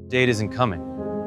Date isn't coming,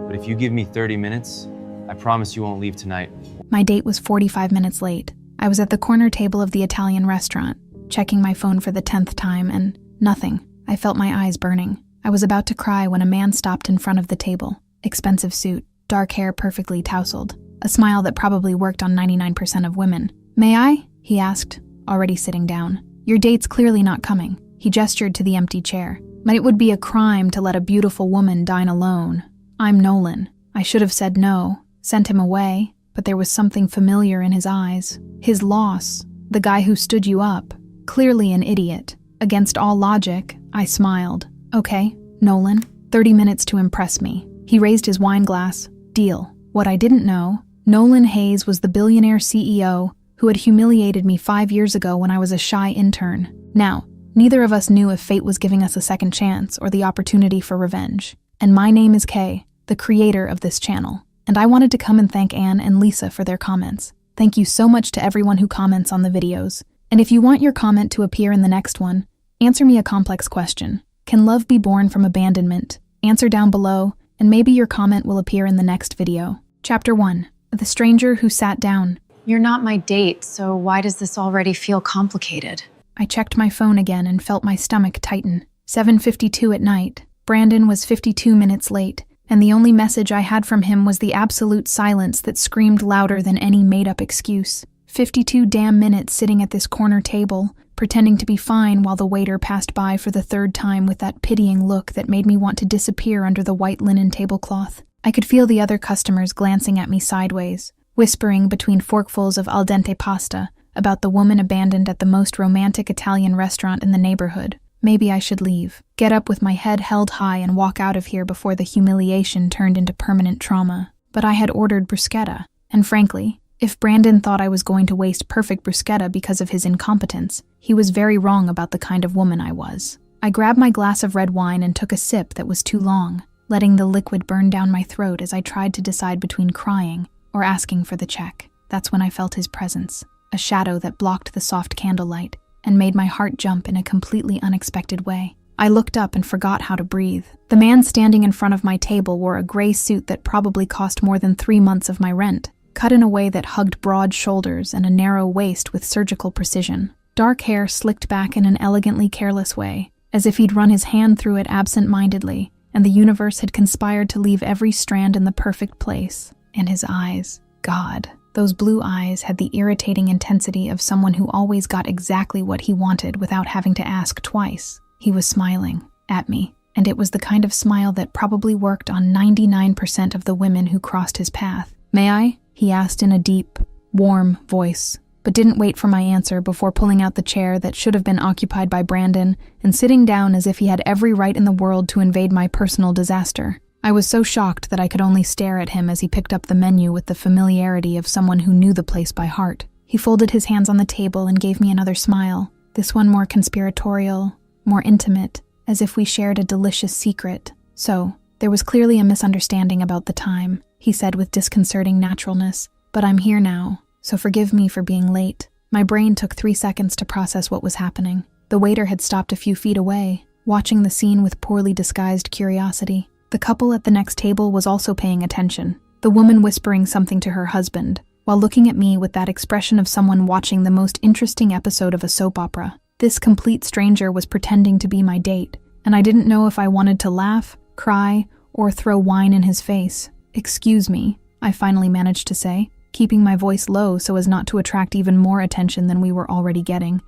but if you give me 30 minutes, I promise you won't leave tonight. My date was 45 minutes late. I was at the corner table of the Italian restaurant, checking my phone for the 10th time, and nothing. I felt my eyes burning. I was about to cry when a man stopped in front of the table. Expensive suit, dark hair perfectly tousled, a smile that probably worked on 99% of women. "May I?" he asked, already sitting down. "Your date's clearly not coming." He gestured to the empty chair. "But it would be a crime to let a beautiful woman dine alone. I'm Nolan." I should have said no, sent him away, but there was something familiar in his eyes. His loss, the guy who stood you up, clearly an idiot. Against all logic, I smiled. "Okay, Nolan, 30 minutes to impress me." He raised his wine glass. "Deal." What I didn't know, Nolan Hayes was the billionaire CEO who had humiliated me 5 years ago when I was a shy intern. Now, neither of us knew if fate was giving us a second chance or the opportunity for revenge. And my name is Kay, the creator of this channel. And I wanted to come and thank Anne and Lisa for their comments. Thank you so much to everyone who comments on the videos. And if you want your comment to appear in the next one, answer me a complex question. Can love be born from abandonment? Answer down below, and maybe your comment will appear in the next video. Chapter 1. The Stranger Who Sat Down. You're not my date, so why does this already feel complicated? I checked my phone again and felt my stomach tighten. 7:52 at night. Brandon was 52 minutes late, and the only message I had from him was the absolute silence that screamed louder than any made-up excuse. 52 damn minutes sitting at this corner table, pretending to be fine while the waiter passed by for the third time with that pitying look that made me want to disappear under the white linen tablecloth. I could feel the other customers glancing at me sideways, whispering between forkfuls of al dente pasta about the woman abandoned at the most romantic Italian restaurant in the neighborhood. Maybe I should leave, get up with my head held high and walk out of here before the humiliation turned into permanent trauma. But I had ordered bruschetta, and frankly, if Brandon thought I was going to waste perfect bruschetta because of his incompetence, he was very wrong about the kind of woman I was. I grabbed my glass of red wine and took a sip that was too long, letting the liquid burn down my throat as I tried to decide between crying or asking for the check. That's when I felt his presence, a shadow that blocked the soft candlelight and made my heart jump in a completely unexpected way. I looked up and forgot how to breathe. The man standing in front of my table wore a gray suit that probably cost more than 3 months of my rent, cut in a way that hugged broad shoulders and a narrow waist with surgical precision. Dark hair slicked back in an elegantly careless way, as if he'd run his hand through it absent-mindedly, and the universe had conspired to leave every strand in the perfect place. And his eyes, God, those blue eyes had the irritating intensity of someone who always got exactly what he wanted without having to ask twice. He was smiling at me, and it was the kind of smile that probably worked on 99% of the women who crossed his path. "May I?" he asked in a deep, warm voice, but didn't wait for my answer before pulling out the chair that should have been occupied by Brandon and sitting down as if he had every right in the world to invade my personal disaster. I was so shocked that I could only stare at him as he picked up the menu with the familiarity of someone who knew the place by heart. He folded his hands on the table and gave me another smile, this one more conspiratorial, more intimate, as if we shared a delicious secret. "So, there was clearly a misunderstanding about the time," he said with disconcerting naturalness, "but I'm here now, so forgive me for being late." My brain took 3 seconds to process what was happening. The waiter had stopped a few feet away, watching the scene with poorly disguised curiosity. The couple at the next table was also paying attention, the woman whispering something to her husband, while looking at me with that expression of someone watching the most interesting episode of a soap opera. This complete stranger was pretending to be my date, and I didn't know if I wanted to laugh, cry, or throw wine in his face. "Excuse me," I finally managed to say, keeping my voice low so as not to attract even more attention than we were already getting.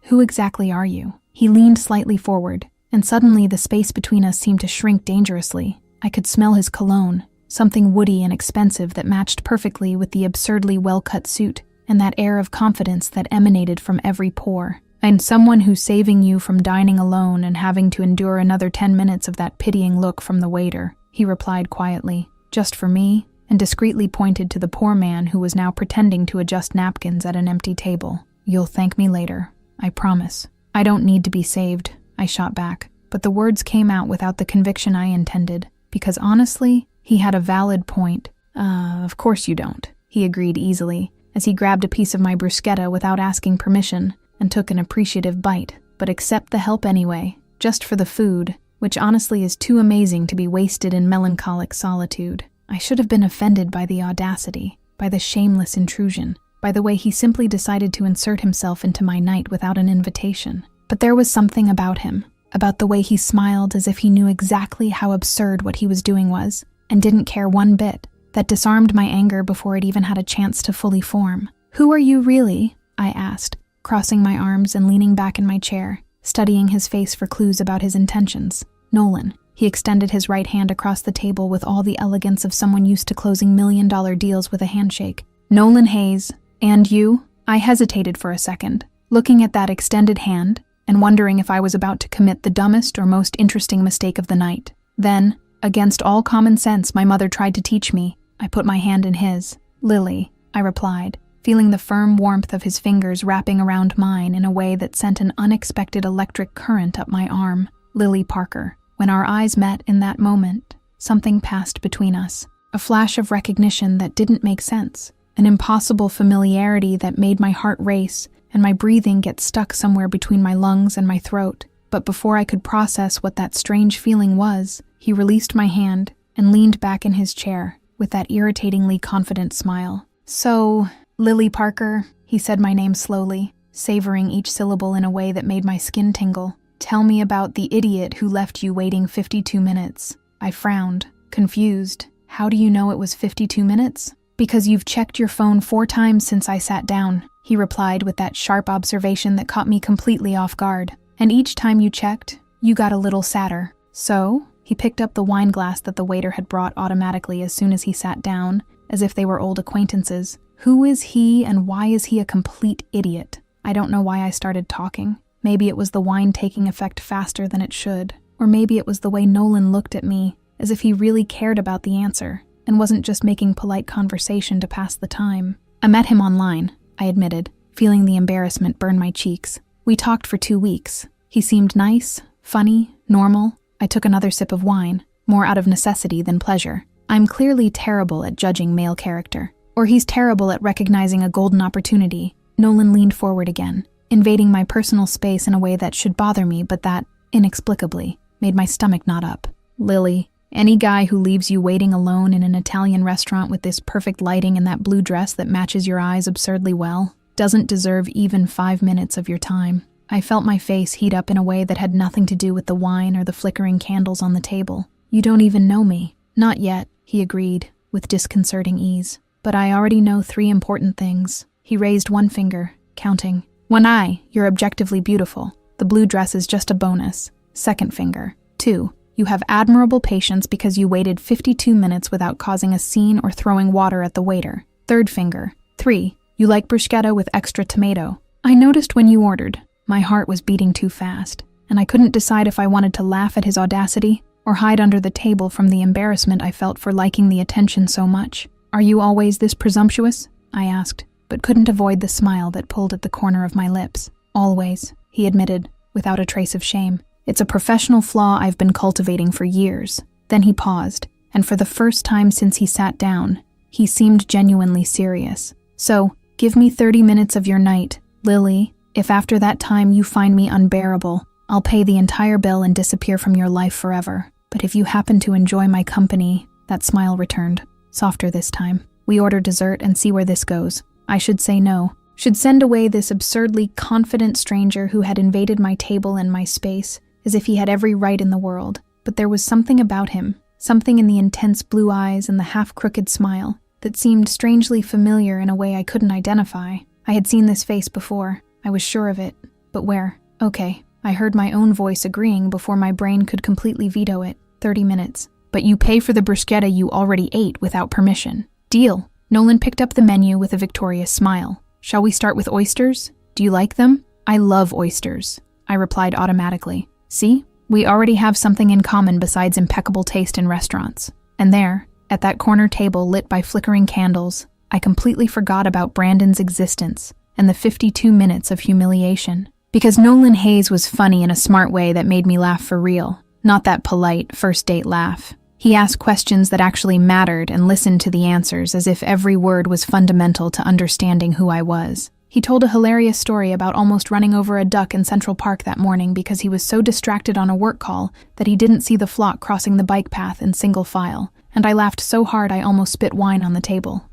"Who exactly are you?" He leaned slightly forward, and suddenly the space between us seemed to shrink dangerously. I could smell his cologne, something woody and expensive that matched perfectly with the absurdly well-cut suit and that air of confidence that emanated from every pore. "I'm someone who's saving you from dining alone and having to endure another 10 minutes of that pitying look from the waiter," he replied quietly, "just for me," and discreetly pointed to the poor man who was now pretending to adjust napkins at an empty table. "You'll thank me later, I promise." "I don't need to be saved," I shot back, but the words came out without the conviction I intended, because honestly, he had a valid point. Of course you don't," he agreed easily, as he grabbed a piece of my bruschetta without asking permission and took an appreciative bite. "But accept the help anyway, just for the food. which honestly is too amazing to be wasted in melancholic solitude. I should have been offended by the audacity, by the shameless intrusion, by the way he simply decided to insert himself into my night without an invitation. But there was something about him, about the way he smiled as if he knew exactly how absurd what he was doing was, and didn't care one bit, that disarmed my anger before it even had a chance to fully form. "Who are you really?" I asked, crossing my arms and leaning back in my chair, studying his face for clues about his intentions. "Nolan." He extended his right hand across the table with all the elegance of someone used to closing million-dollar deals with a handshake. "Nolan Hayes. And you?" I hesitated for a second, looking at that extended hand and wondering if I was about to commit the dumbest or most interesting mistake of the night. Then, against all common sense my mother tried to teach me, I put my hand in his. "Lily," I replied, feeling the firm warmth of his fingers wrapping around mine in a way that sent an unexpected electric current up my arm. "Lily Parker." When our eyes met in that moment, something passed between us. A flash of recognition that didn't make sense. An impossible familiarity that made my heart race and my breathing get stuck somewhere between my lungs and my throat. But before I could process what that strange feeling was, he released my hand and leaned back in his chair with that irritatingly confident smile. "So, Lily Parker," he said my name slowly, savoring each syllable in a way that made my skin tingle. "Tell me about the idiot who left you waiting 52 minutes. I frowned, confused. "How do you know it was 52 minutes? "Because you've checked your phone 4 times since I sat down," he replied with that sharp observation that caught me completely off guard. "And each time you checked, you got a little sadder." "So?" He picked up the wine glass that the waiter had brought automatically as soon as he sat down, as if they were old acquaintances. "Who is he and why is he a complete idiot?" I don't know why I started talking. Maybe it was the wine taking effect faster than it should, or maybe it was the way Nolan looked at me, as if he really cared about the answer, and wasn't just making polite conversation to pass the time. "I met him online," I admitted, feeling the embarrassment burn my cheeks. "We talked for 2 weeks. He seemed nice, funny, normal." I took another sip of wine, more out of necessity than pleasure. I'm clearly terrible at judging male character. Or he's terrible at recognizing a golden opportunity. Nolan leaned forward again, invading my personal space in a way that should bother me, but that, inexplicably, made my stomach knot up. "Lily, any guy who leaves you waiting alone in an Italian restaurant with this perfect lighting and that blue dress that matches your eyes absurdly well doesn't deserve even 5 minutes of your time." I felt my face heat up in a way that had nothing to do with the wine or the flickering candles on the table. "You don't even know me." "Not yet," he agreed, with disconcerting ease. "But I already know 3 important things." He raised one finger, counting. "1, you're objectively beautiful. The blue dress is just a bonus." Second finger. 2, you have admirable patience because you waited 52 minutes without causing a scene or throwing water at the waiter. Third finger. 3, you like bruschetta with extra tomato. I noticed when you ordered. My heart was beating too fast, and I couldn't decide if I wanted to laugh at his audacity or hide under the table from the embarrassment I felt for liking the attention so much. "Are you always this presumptuous?" I asked, but couldn't avoid the smile that pulled at the corner of my lips. "Always," he admitted, without a trace of shame. "It's a professional flaw I've been cultivating for years." Then he paused, and for the first time since he sat down, he seemed genuinely serious. "So, give me 30 minutes of your night, Lily. If after that time you find me unbearable, I'll pay the entire bill and disappear from your life forever. But if you happen to enjoy my company," that smile returned, softer this time. "We order dessert and see where this goes. I should say no. Should send away this absurdly confident stranger who had invaded my table and my space, as if he had every right in the world. But there was something about him, something in the intense blue eyes and the half-crooked smile, that seemed strangely familiar in a way I couldn't identify. I had seen this face before. I was sure of it. But where? Okay. I heard my own voice agreeing before my brain could completely veto it. 30 minutes. "But you pay for the bruschetta you already ate without permission." "Deal." Nolan picked up the menu with a victorious smile. "Shall we start with oysters? Do you like them?" "I love oysters," I replied automatically. "See? We already have something in common besides impeccable taste in restaurants." And there, at that corner table lit by flickering candles, I completely forgot about Brandon's existence and the 52 minutes of humiliation. Because Nolan Hayes was funny in a smart way that made me laugh for real, not that polite first-date laugh. He asked questions that actually mattered and listened to the answers as if every word was fundamental to understanding who I was. He told a hilarious story about almost running over a duck in Central Park that morning because he was so distracted on a work call that he didn't see the flock crossing the bike path in single file, and I laughed so hard I almost spit wine on the table.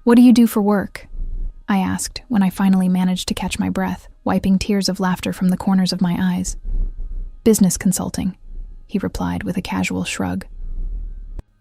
"What do you do for work?" I asked when I finally managed to catch my breath, wiping tears of laughter from the corners of my eyes. "Business consulting," he replied with a casual shrug.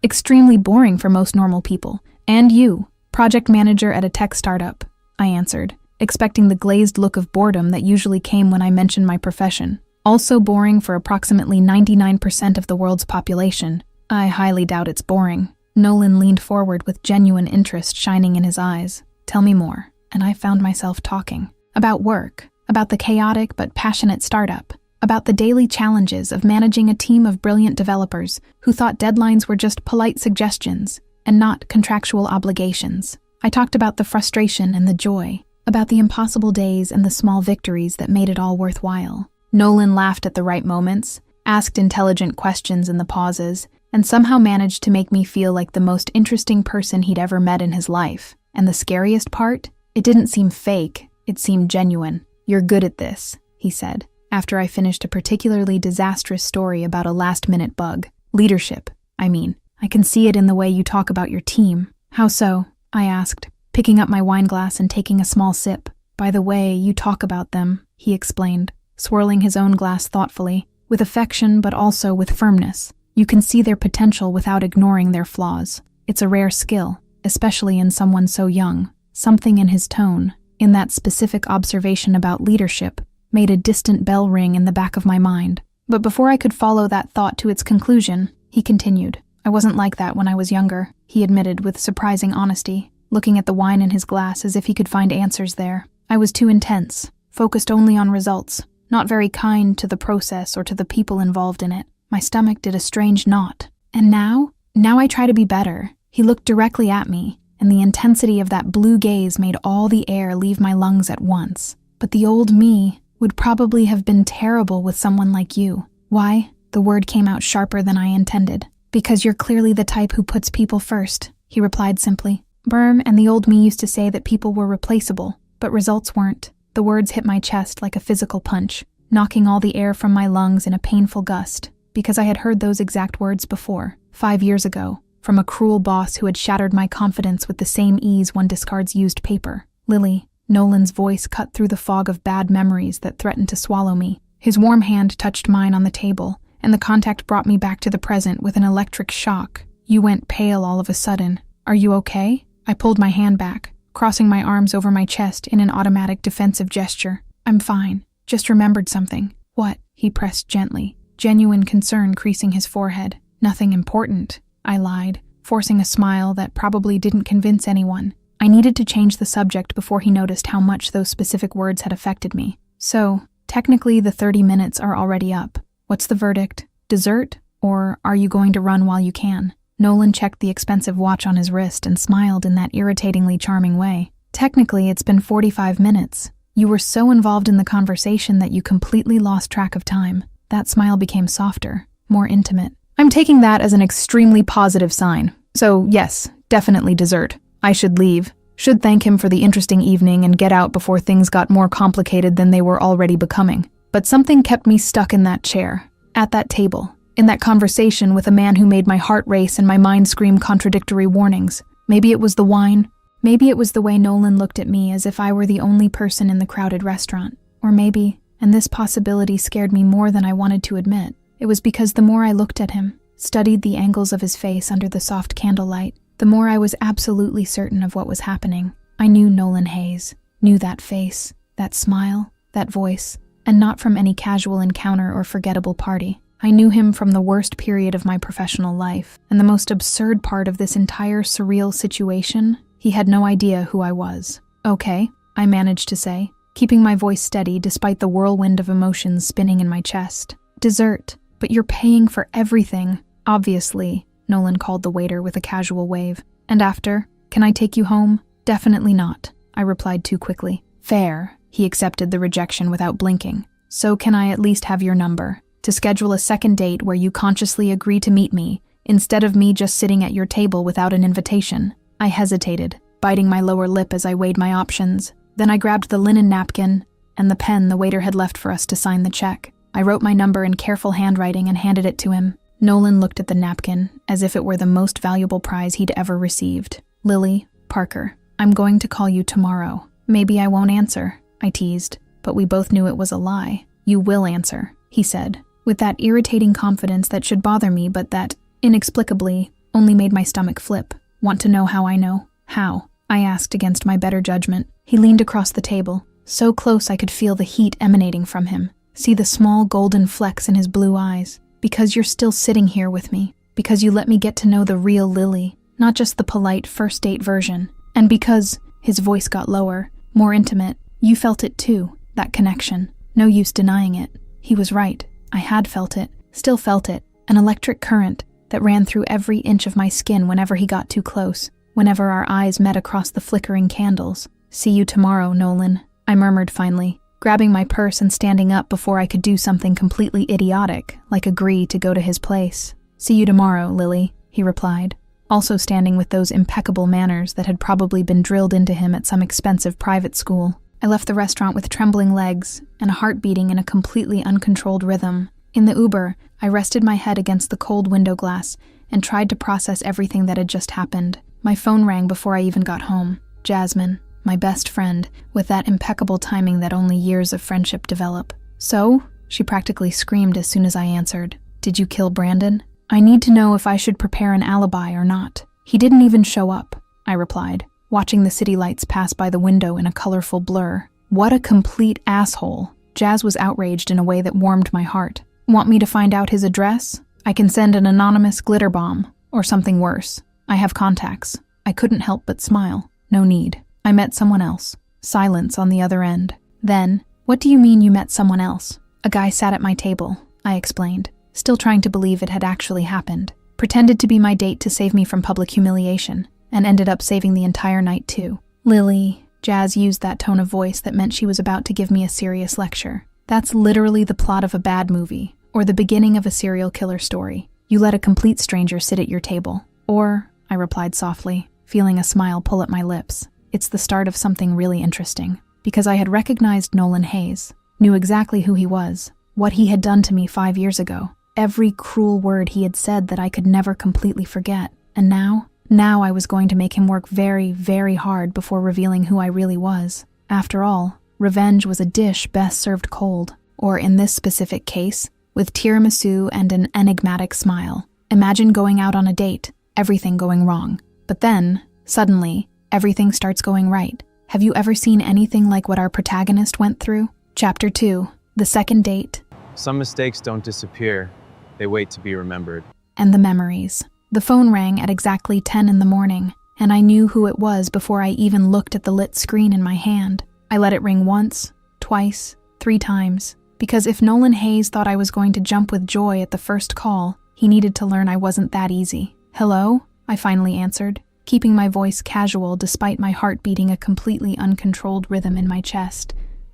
"Extremely boring for most normal people. And you, project manager at a tech startup," I answered, expecting the glazed look of boredom that usually came when I mentioned my profession. "Also boring for approximately 99% of the world's population. I highly doubt it's boring." Nolan leaned forward with genuine interest shining in his eyes. "Tell me more," and I found myself talking. About work, about the chaotic but passionate startup, about the daily challenges of managing a team of brilliant developers who thought deadlines were just polite suggestions and not contractual obligations. I talked about the frustration and the joy, about the impossible days and the small victories that made it all worthwhile. Nolan laughed at the right moments, asked intelligent questions in the pauses, and somehow managed to make me feel like the most interesting person he'd ever met in his life. And the scariest part? It didn't seem fake, it seemed genuine. "You're good at this," he said, after I finished a particularly disastrous story about a last-minute bug. "Leadership, I mean. I can see it in the way you talk about your team." "How so?" I asked, picking up my wine glass and taking a small sip. "By the way you talk about them," he explained, swirling his own glass thoughtfully, with affection but also with firmness. "You can see their potential without ignoring their flaws. It's a rare skill, especially in someone so young." Something in his tone, in that specific observation about leadership, made a distant bell ring in the back of my mind. But before I could follow that thought to its conclusion, he continued. "I wasn't like that when I was younger," he admitted with surprising honesty, looking at the wine in his glass as if he could find answers there. "I was too intense, focused only on results, not very kind to the process or to the people involved in it. My stomach did a strange knot. And now I try to be better." He looked directly at me, and the intensity of that blue gaze made all the air leave my lungs at once. "But the old me would probably have been terrible with someone like you." "Why?" The word came out sharper than I intended. "Because you're clearly the type who puts people first," he replied simply. "Berm and the old me used to say that people were replaceable, but results weren't." The words hit my chest like a physical punch, knocking all the air from my lungs in a painful gust, because I had heard those exact words before, 5 years ago, from a cruel boss who had shattered my confidence with the same ease one discards used paper. "Lily," Nolan's voice cut through the fog of bad memories that threatened to swallow me. His warm hand touched mine on the table, and the contact brought me back to the present with an electric shock. "You went pale all of a sudden. Are you okay?" I pulled my hand back, crossing my arms over my chest in an automatic defensive gesture. "I'm fine. Just remembered something." "What?" He pressed gently, genuine concern creasing his forehead. "Nothing important," I lied, forcing a smile that probably didn't convince anyone. I needed to change the subject before he noticed how much those specific words had affected me. "So, technically the 30 minutes are already up. What's the verdict? Dessert? Or are you going to run while you can?" Nolan checked the expensive watch on his wrist and smiled in that irritatingly charming way. "Technically, it's been 45 minutes. You were so involved in the conversation that you completely lost track of time." That smile became softer, more intimate. "I'm taking that as an extremely positive sign. So yes, definitely dessert. I should leave. Should thank him for the interesting evening and get out before things got more complicated than they were already becoming. But something kept me stuck in that chair, at that table, in that conversation with a man who made my heart race and my mind scream contradictory warnings. Maybe it was the wine. Maybe it was the way Nolan looked at me as if I were the only person in the crowded restaurant. Or maybe, and this possibility scared me more than I wanted to admit, it was because the more I looked at him, studied the angles of his face under the soft candlelight, the more I was absolutely certain of what was happening. I knew Nolan Hayes, knew that face, that smile, that voice, and not from any casual encounter or forgettable party. I knew him from the worst period of my professional life, and the most absurd part of this entire surreal situation, he had no idea who I was. "Okay," I managed to say, keeping my voice steady despite the whirlwind of emotions spinning in my chest. "Dessert, but you're paying for everything." "Obviously," Nolan called the waiter with a casual wave. "And after, can I take you home?" "Definitely not," I replied too quickly. "Fair," he accepted the rejection without blinking. "So can I at least have your number, to schedule a second date where you consciously agree to meet me, instead of me just sitting at your table without an invitation?" I hesitated, biting my lower lip as I weighed my options. Then I grabbed the linen napkin and the pen the waiter had left for us to sign the check. I wrote my number in careful handwriting and handed it to him. Nolan looked at the napkin as if it were the most valuable prize he'd ever received. Lily, Parker, I'm going to call you tomorrow. Maybe I won't answer, I teased, but we both knew it was a lie. You will answer, he said, with that irritating confidence that should bother me but that, inexplicably, only made my stomach flip. Want to know how I know? How? I asked against my better judgment. He leaned across the table, so close I could feel the heat emanating from him, see the small golden flecks in his blue eyes. Because you're still sitting here with me, because you let me get to know the real Lily, not just the polite first date version, and because, his voice got lower, more intimate, you felt it too, that connection. No use denying it. He was right. I had felt it, still felt it, an electric current that ran through every inch of my skin whenever he got too close, whenever our eyes met across the flickering candles. See you tomorrow, Nolan, I murmured finally, grabbing my purse and standing up before I could do something completely idiotic, like agree to go to his place. See you tomorrow, Lily, he replied, also standing with those impeccable manners that had probably been drilled into him at some expensive private school. I left the restaurant with trembling legs and a heart beating in a completely uncontrolled rhythm. In the Uber, I rested my head against the cold window glass and tried to process everything that had just happened. My phone rang before I even got home. Jasmine, my best friend, with that impeccable timing that only years of friendship develop. So? She practically screamed as soon as I answered. Did you kill Brandon? I need to know if I should prepare an alibi or not. He didn't even show up, I replied, watching the city lights pass by the window in a colorful blur. What a complete asshole. Jazz was outraged in a way that warmed my heart. Want me to find out his address? I can send an anonymous glitter bomb, or something worse. I have contacts. I couldn't help but smile. No need. I met someone else. Silence on the other end. Then, what do you mean you met someone else? A guy sat at my table, I explained, still trying to believe it had actually happened. Pretended to be my date to save me from public humiliation, and ended up saving the entire night too. Lily, Jazz used that tone of voice that meant she was about to give me a serious lecture. That's literally the plot of a bad movie, or the beginning of a serial killer story. You let a complete stranger sit at your table. Or, I replied softly, feeling a smile pull at my lips. It's the start of something really interesting, because I had recognized Nolan Hayes, knew exactly who he was, what he had done to me 5 years ago, every cruel word he had said that I could never completely forget. And now I was going to make him work very, very hard before revealing who I really was. After all, revenge was a dish best served cold, or in this specific case, with tiramisu and an enigmatic smile. Imagine going out on a date, everything going wrong. But then, suddenly, everything starts going right. Have you ever seen anything like what our protagonist went through? Chapter 2, The Second Date. Some mistakes don't disappear. They wait to be remembered. And the memories. The phone rang at exactly 10 in the morning, and I knew who it was before I even looked at the lit screen in my hand. I let it ring once, twice, 3 times, because if Nolan Hayes thought I was going to jump with joy at the first call, he needed to learn I wasn't that easy. Hello? I finally answered, keeping my voice casual despite my heart beating a completely uncontrolled rhythm in my chest.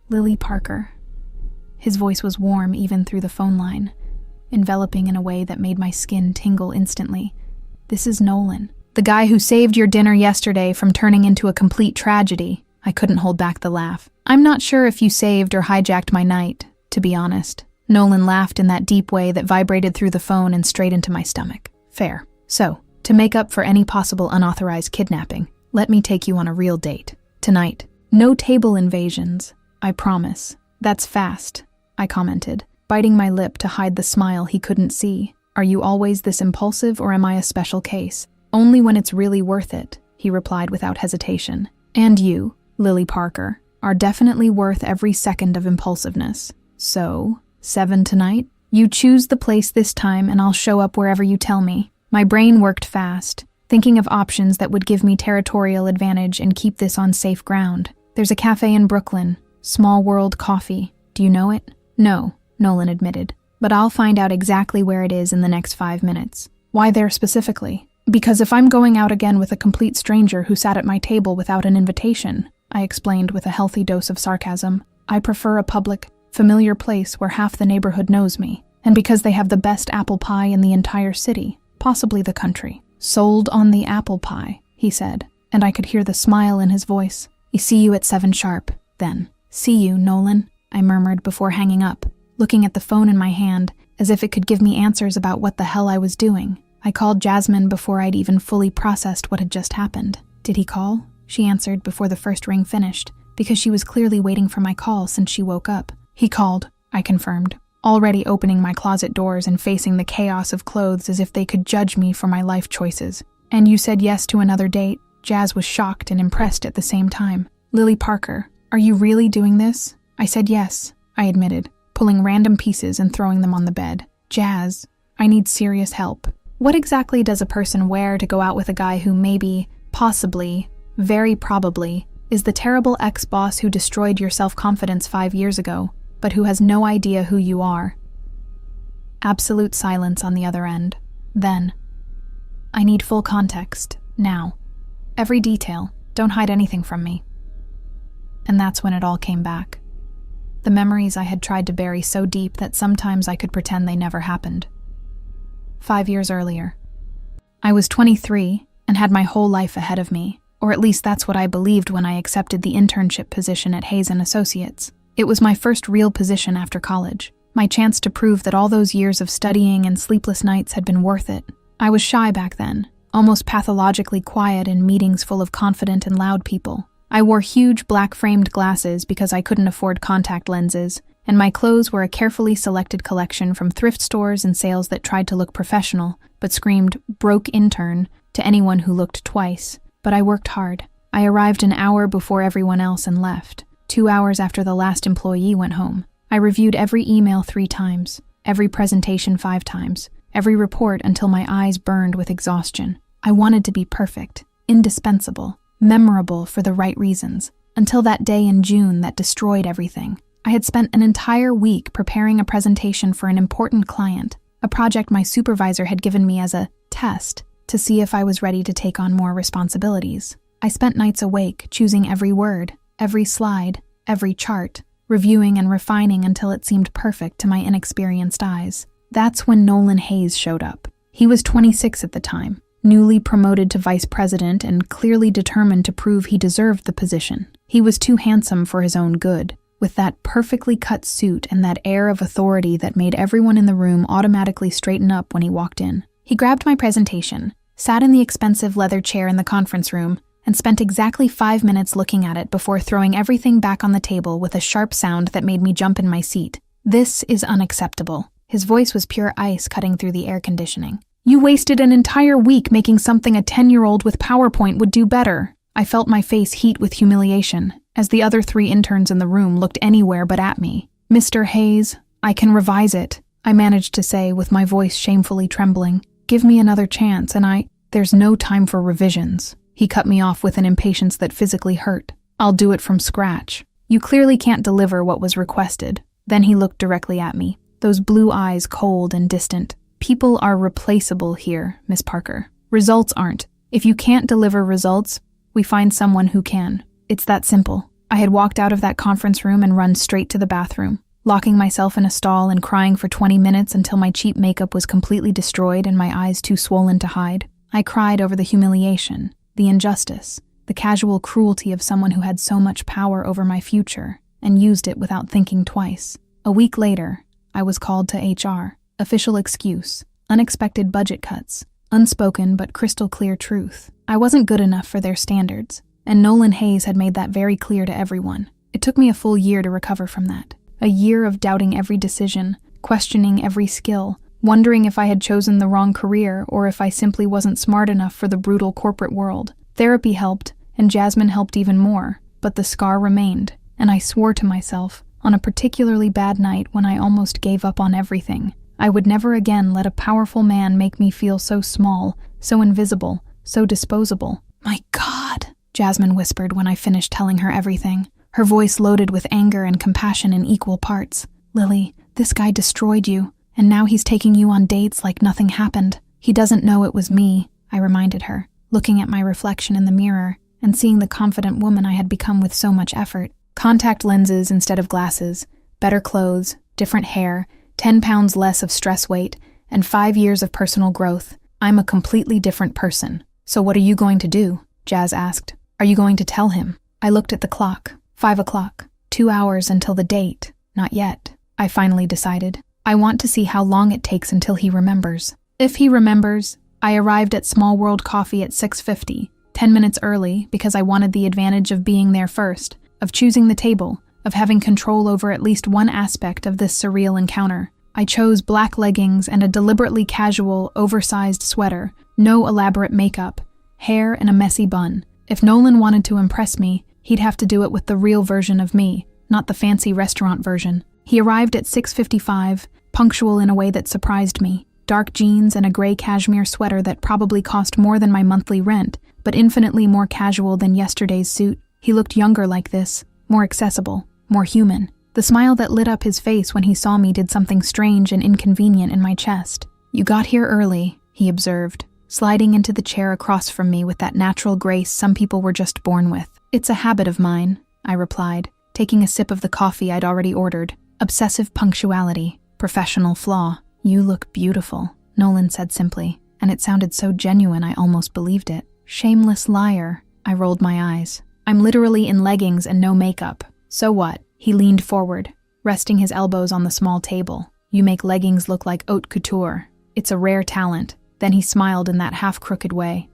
Lily Parker. His voice was warm even through the phone line, enveloping in a way that made my skin tingle instantly. This is Nolan, the guy who saved your dinner yesterday from turning into a complete tragedy. I couldn't hold back the laugh. I'm not sure if you saved or hijacked my night, to be honest. Nolan laughed in that deep way that vibrated through the phone and straight into my stomach. Fair. So, to make up for any possible unauthorized kidnapping, let me take you on a real date. Tonight. No table invasions, I promise. That's fast, I commented, biting my lip to hide the smile he couldn't see. Are you always this impulsive, or am I a special case? Only when it's really worth it, he replied without hesitation. And you, Lily Parker, are definitely worth every second of impulsiveness. So, 7 tonight? You choose the place this time and I'll show up wherever you tell me. My brain worked fast, thinking of options that would give me territorial advantage and keep this on safe ground. There's a cafe in Brooklyn, Small World Coffee. Do you know it? No, Nolan admitted, but I'll find out exactly where it is in the next 5 minutes. Why there specifically? Because if I'm going out again with a complete stranger who sat at my table without an invitation, I explained with a healthy dose of sarcasm, I prefer a public, familiar place where half the neighborhood knows me, and because they have the best apple pie in the entire city, possibly the country. Sold on the apple pie, he said, and I could hear the smile in his voice. I see you at 7 sharp, then. See you, Nolan, I murmured before hanging up, looking at the phone in my hand as if it could give me answers about what the hell I was doing. I called Jasmine before I'd even fully processed what had just happened. Did he call? She answered before the first ring finished, because she was clearly waiting for my call since she woke up. He called, I confirmed, already opening my closet doors and facing the chaos of clothes as if they could judge me for my life choices. And you said yes to another date? Jazz was shocked and impressed at the same time. Lily Parker, are you really doing this? I said yes, I admitted, pulling random pieces and throwing them on the bed. Jazz, I need serious help. What exactly does a person wear to go out with a guy who maybe, possibly, very probably, is the terrible ex-boss who destroyed your self-confidence 5 years ago, but who has no idea who you are? Absolute silence on the other end. Then, I need full context, now. Every detail, don't hide anything from me. And that's when it all came back. The memories I had tried to bury so deep that sometimes I could pretend they never happened. 5 years earlier. I was 23 and had my whole life ahead of me, or at least that's what I believed when I accepted the internship position at Hayes & Associates. It was my first real position after college, my chance to prove that all those years of studying and sleepless nights had been worth it. I was shy back then, almost pathologically quiet in meetings full of confident and loud people. I wore huge black-framed glasses because I couldn't afford contact lenses, and my clothes were a carefully selected collection from thrift stores and sales that tried to look professional, but screamed "broke intern" to anyone who looked twice. But I worked hard. I arrived an hour before everyone else and left, 2 hours after the last employee went home. I reviewed every email 3 times, every presentation 5 times, every report until my eyes burned with exhaustion. I wanted to be perfect, indispensable, memorable for the right reasons, until that day in June that destroyed everything. I had spent an entire week preparing a presentation for an important client, a project my supervisor had given me as a test to see if I was ready to take on more responsibilities. I spent nights awake, choosing every word, every slide, every chart, reviewing and refining until it seemed perfect to my inexperienced eyes. That's when Nolan Hayes showed up. He was 26 at the time, newly promoted to vice president and clearly determined to prove he deserved the position. He was too handsome for his own good, with that perfectly cut suit and that air of authority that made everyone in the room automatically straighten up when he walked in. He grabbed my presentation, sat in the expensive leather chair in the conference room, and spent exactly 5 minutes looking at it before throwing everything back on the table with a sharp sound that made me jump in my seat. This is unacceptable. His voice was pure ice cutting through the air conditioning. You wasted an entire week making something a 10-year-old with PowerPoint would do better. I felt my face heat with humiliation, as the other 3 interns in the room looked anywhere but at me. Mr. Hayes, I can revise it, I managed to say with my voice shamefully trembling. Give me another chance and There's no time for revisions. He cut me off with an impatience that physically hurt. I'll do it from scratch. You clearly can't deliver what was requested. Then he looked directly at me, those blue eyes cold and distant. People are replaceable here, Miss Parker. Results aren't. If you can't deliver results, we find someone who can. It's that simple. I had walked out of that conference room and run straight to the bathroom, locking myself in a stall and crying for 20 minutes until my cheap makeup was completely destroyed and my eyes too swollen to hide. I cried over the humiliation, the injustice, the casual cruelty of someone who had so much power over my future and used it without thinking twice. A week later, I was called to HR. Official excuse, unexpected budget cuts, unspoken but crystal clear truth. I wasn't good enough for their standards, and Nolan Hayes had made that very clear to everyone. It took me a full year to recover from that. A year of doubting every decision, questioning every skill, wondering if I had chosen the wrong career or if I simply wasn't smart enough for the brutal corporate world. Therapy helped, and Jasmine helped even more, but the scar remained, and I swore to myself, on a particularly bad night when I almost gave up on everything, I would never again let a powerful man make me feel so small, so invisible, so disposable. My God, Jasmine whispered when I finished telling her everything, her voice loaded with anger and compassion in equal parts. Lily, this guy destroyed you, and now he's taking you on dates like nothing happened. He doesn't know it was me, I reminded her, looking at my reflection in the mirror and seeing the confident woman I had become with so much effort. Contact lenses instead of glasses, better clothes, different hair, 10 pounds less of stress weight, and 5 years of personal growth. I'm a completely different person. So what are you going to do? Jazz asked. Are you going to tell him? I looked at the clock. 5 o'clock. 2 hours until the date. Not yet. I finally decided. I want to see how long it takes until he remembers. If he remembers, I arrived at Small World Coffee at 6:50, 10 minutes early because I wanted the advantage of being there first, of choosing the table, of having control over at least one aspect of this surreal encounter. I chose black leggings and a deliberately casual, oversized sweater, no elaborate makeup, hair in a messy bun. If Nolan wanted to impress me, he'd have to do it with the real version of me, not the fancy restaurant version. He arrived at 6:55, punctual in a way that surprised me. Dark jeans and a gray cashmere sweater that probably cost more than my monthly rent, but infinitely more casual than yesterday's suit. He looked younger like this, more accessible, more human. The smile that lit up his face when he saw me did something strange and inconvenient in my chest. "You got here early," he observed, sliding into the chair across from me with that natural grace some people were just born with. "It's a habit of mine," I replied, taking a sip of the coffee I'd already ordered. "Obsessive punctuality. Professional flaw." "You look beautiful," Nolan said simply, and it sounded so genuine I almost believed it. "Shameless liar." I rolled my eyes. "I'm literally in leggings and no makeup. So what?" He leaned forward, resting his elbows on the small table. "You make leggings look like haute couture. It's a rare talent." Then he smiled in that half-crooked way.